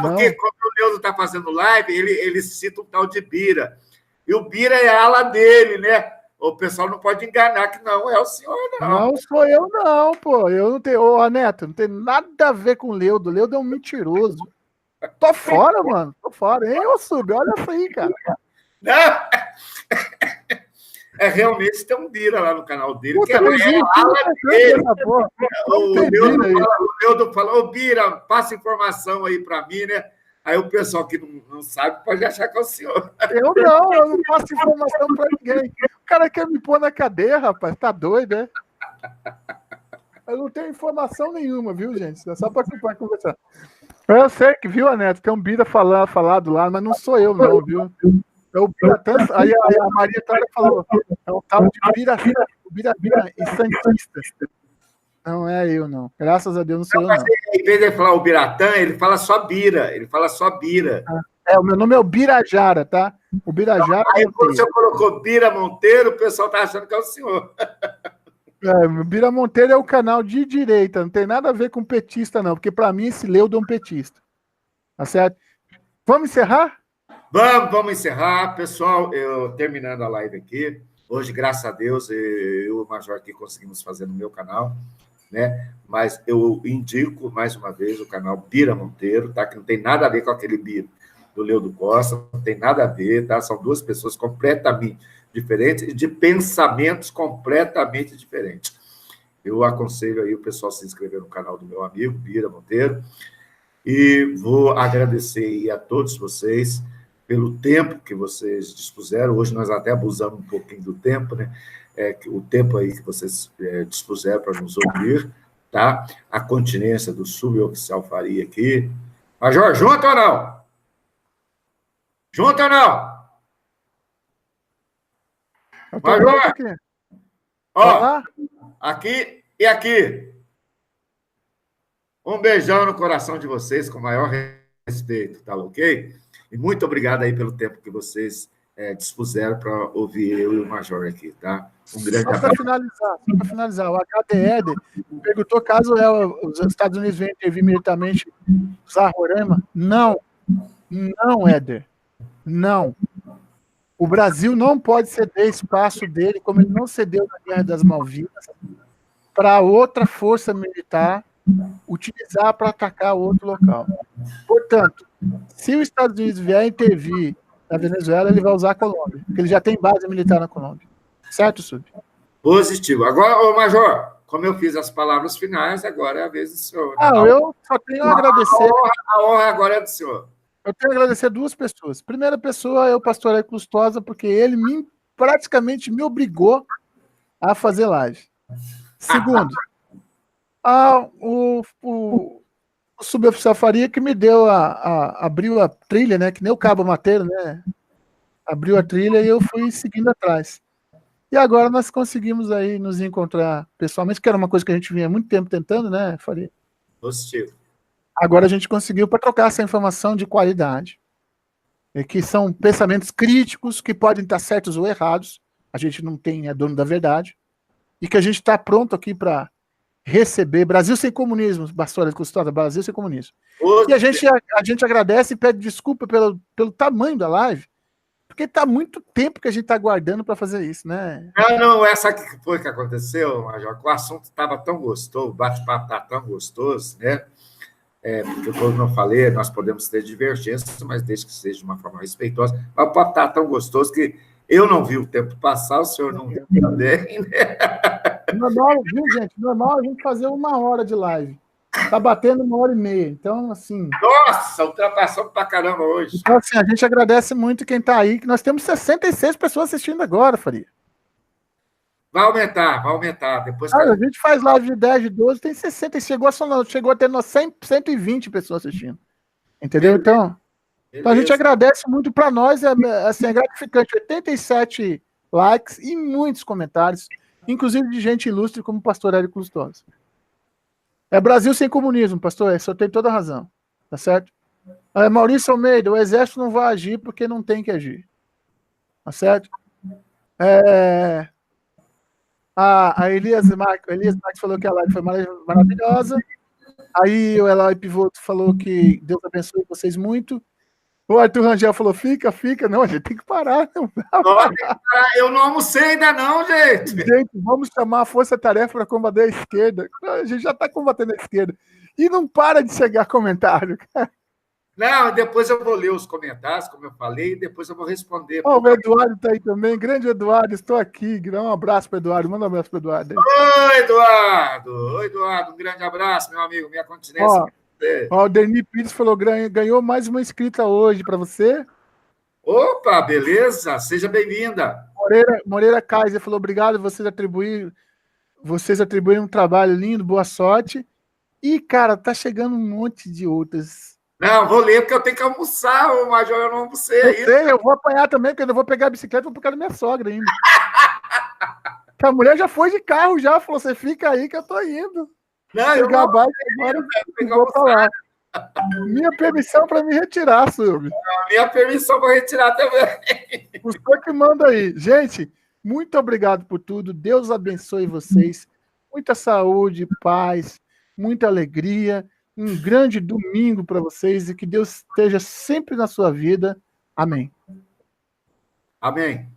Porque quando o Leudo tá fazendo live, ele cita um tal de Bira. E o Bira é a ala dele, né? O pessoal não pode enganar que não é o senhor, não. Não sou eu, não, pô. Eu não tenho. Ô, Neto, não tem nada a ver com o Leudo. O Leudo é um mentiroso. Tô fora, mano. Tô fora. Hein, ô Sub? Olha isso aí, cara. Não! Realmente tem um Bira lá no canal dele, Puta, que é a ala dele. O Leudo falou, ô Bira, passa informação aí para mim, né? Aí o pessoal que não sabe pode achar que é o senhor. Eu não passo informação para ninguém. O cara quer me pôr na cadeia, rapaz. Tá doido, né? Eu não tenho informação nenhuma, viu, gente? É só para conversar. Eu sei que, viu, Aneto? Tem um Bira falado lá, mas não sou eu, não, viu? É o Bira tanto. Aí a Maria Clara falou: é o tal de Bira e Santista. Não é eu, não. Graças a Deus não sou eu, não. Em vez de ele falar o Biratã, ele fala só Bira. Ele fala só Bira. O meu nome é o Birajara, tá? O Birajara. Aí quando você colocou Bira Monteiro, o pessoal tá achando que é o senhor. O Bira Monteiro é o canal de direita, não tem nada a ver com petista, não, porque para mim esse Leudo é um petista. Tá certo? Vamos encerrar? Vamos encerrar. Pessoal, eu terminando a live aqui. Hoje, graças a Deus, eu e o Major aqui conseguimos fazer no meu canal, né? Mas eu indico, mais uma vez, o canal Bira Monteiro, tá? Que não tem nada a ver com aquele Bira do Leudo Costa, não tem nada a ver, tá? São duas pessoas completamente diferentes e de pensamentos completamente diferentes. Eu aconselho aí o pessoal se inscrever no canal do meu amigo, Bira Monteiro, e vou agradecer aí a todos vocês pelo tempo que vocês dispuseram. Hoje nós até abusamos um pouquinho do tempo, né? O tempo aí que vocês dispuseram para nos ouvir, tá? A continência do suboficial Faria aqui. Major, junto ou não? Junto ou não? Major, aqui. Ó, aqui e aqui. Um beijão no coração de vocês, com o maior respeito, tá ok? E muito obrigado aí pelo tempo que vocês dispuseram para ouvir eu e o Major aqui, tá? Um grande abraço. Só para finalizar, o HDED perguntou caso os Estados Unidos venham intervir militarmente usar Roraima. Não, Éder. Não. O Brasil não pode ceder espaço dele, como ele não cedeu na Guerra das Malvinas, para outra força militar utilizar para atacar outro local. Portanto, se os Estados Unidos vier intervir na Venezuela, ele vai usar a Colômbia, porque ele já tem base militar na Colômbia. Certo, Sub? Positivo. Agora, ô Major, como eu fiz as palavras finais, agora é a vez do senhor. Eu só tenho a agradecer. A honra agora é do senhor. Eu tenho a agradecer duas pessoas. Primeira pessoa é o pastor Eco Lustosa, porque ele praticamente me obrigou a fazer live. Segundo, o suboficial Faria que me deu abriu a trilha, né? Que nem o Cabo Mateiro, né? Abriu a trilha e eu fui seguindo atrás. E agora nós conseguimos aí nos encontrar pessoalmente, que era uma coisa que a gente vinha há muito tempo tentando, né, Faria? Positivo. Agora a gente conseguiu para trocar essa informação de qualidade. Que são pensamentos críticos que podem estar certos ou errados. A gente não é dono da verdade. E que a gente está pronto aqui para receber. Brasil sem comunismo, Bastória Custosa, Brasil sem comunismo. E a gente agradece e pede desculpa pelo tamanho da live, porque está muito tempo que a gente está aguardando para fazer isso, né? Não, essa que foi que aconteceu, Major, o assunto estava tão gostoso, o bate-papo estava tão gostoso, né? porque, como eu falei, nós podemos ter divergências, mas desde que seja de uma forma respeitosa. Mas o papo está tão gostoso que eu não vi o tempo passar, o senhor não viu também, né? Normal, viu, gente? Normal a gente fazer 1 hora de live. Tá batendo 1h30. Então, assim. Nossa, ultrapassamos pra caramba hoje. Então, assim, a gente agradece muito quem tá aí, que nós temos 66 pessoas assistindo agora, Faria. Vai aumentar. Depois A gente faz live de 10, de 12, tem 60, chegou a ter 120 pessoas assistindo. Entendeu? Então a gente agradece muito, para nós, assim, é gratificante. 87 likes e muitos comentários, inclusive de gente ilustre como o pastor Érico Lustosa. É Brasil sem comunismo, pastor, só tem toda a razão. Tá certo? Maurício Almeida, o exército não vai agir porque não tem que agir. Tá certo? A Elias Marques falou que a live foi maravilhosa. Aí o Eloy Pivoto falou que Deus abençoe vocês muito. O Arthur Rangel falou, fica. Não, a gente tem que parar. Eu não almocei ainda não, gente. Gente, vamos chamar a força-tarefa para combater a esquerda. A gente já está combatendo a esquerda. E não para de chegar comentário, cara. Não, depois eu vou ler os comentários, como eu falei, e depois eu vou responder. O Eduardo está aí também. Grande Eduardo, estou aqui. Dá um abraço para o Eduardo. Manda um abraço para o Eduardo. Oi, Eduardo. Um grande abraço, meu amigo. Minha continência. O Denis Pires falou, ganhou mais uma inscrita hoje para você. Opa, beleza? Seja bem-vinda. Moreira Kaiser falou, obrigado, vocês atribuíram um trabalho lindo, boa sorte. E, cara, tá chegando um monte de outras. Não, vou ler porque eu tenho que almoçar, ô Major, eu não almocei ainda. Eu vou apanhar também, porque eu não vou pegar a bicicleta, vou pegar da minha sogra ainda. Que a mulher já foi de carro, já falou, você fica aí que eu tô indo. Não, eu não vou pra lá. Minha permissão para me retirar, Silvio. Minha permissão para retirar também. O senhor que manda aí. Gente, muito obrigado por tudo. Deus abençoe vocês. Muita saúde, paz, muita alegria. Um grande domingo para vocês e que Deus esteja sempre na sua vida. Amém. Amém.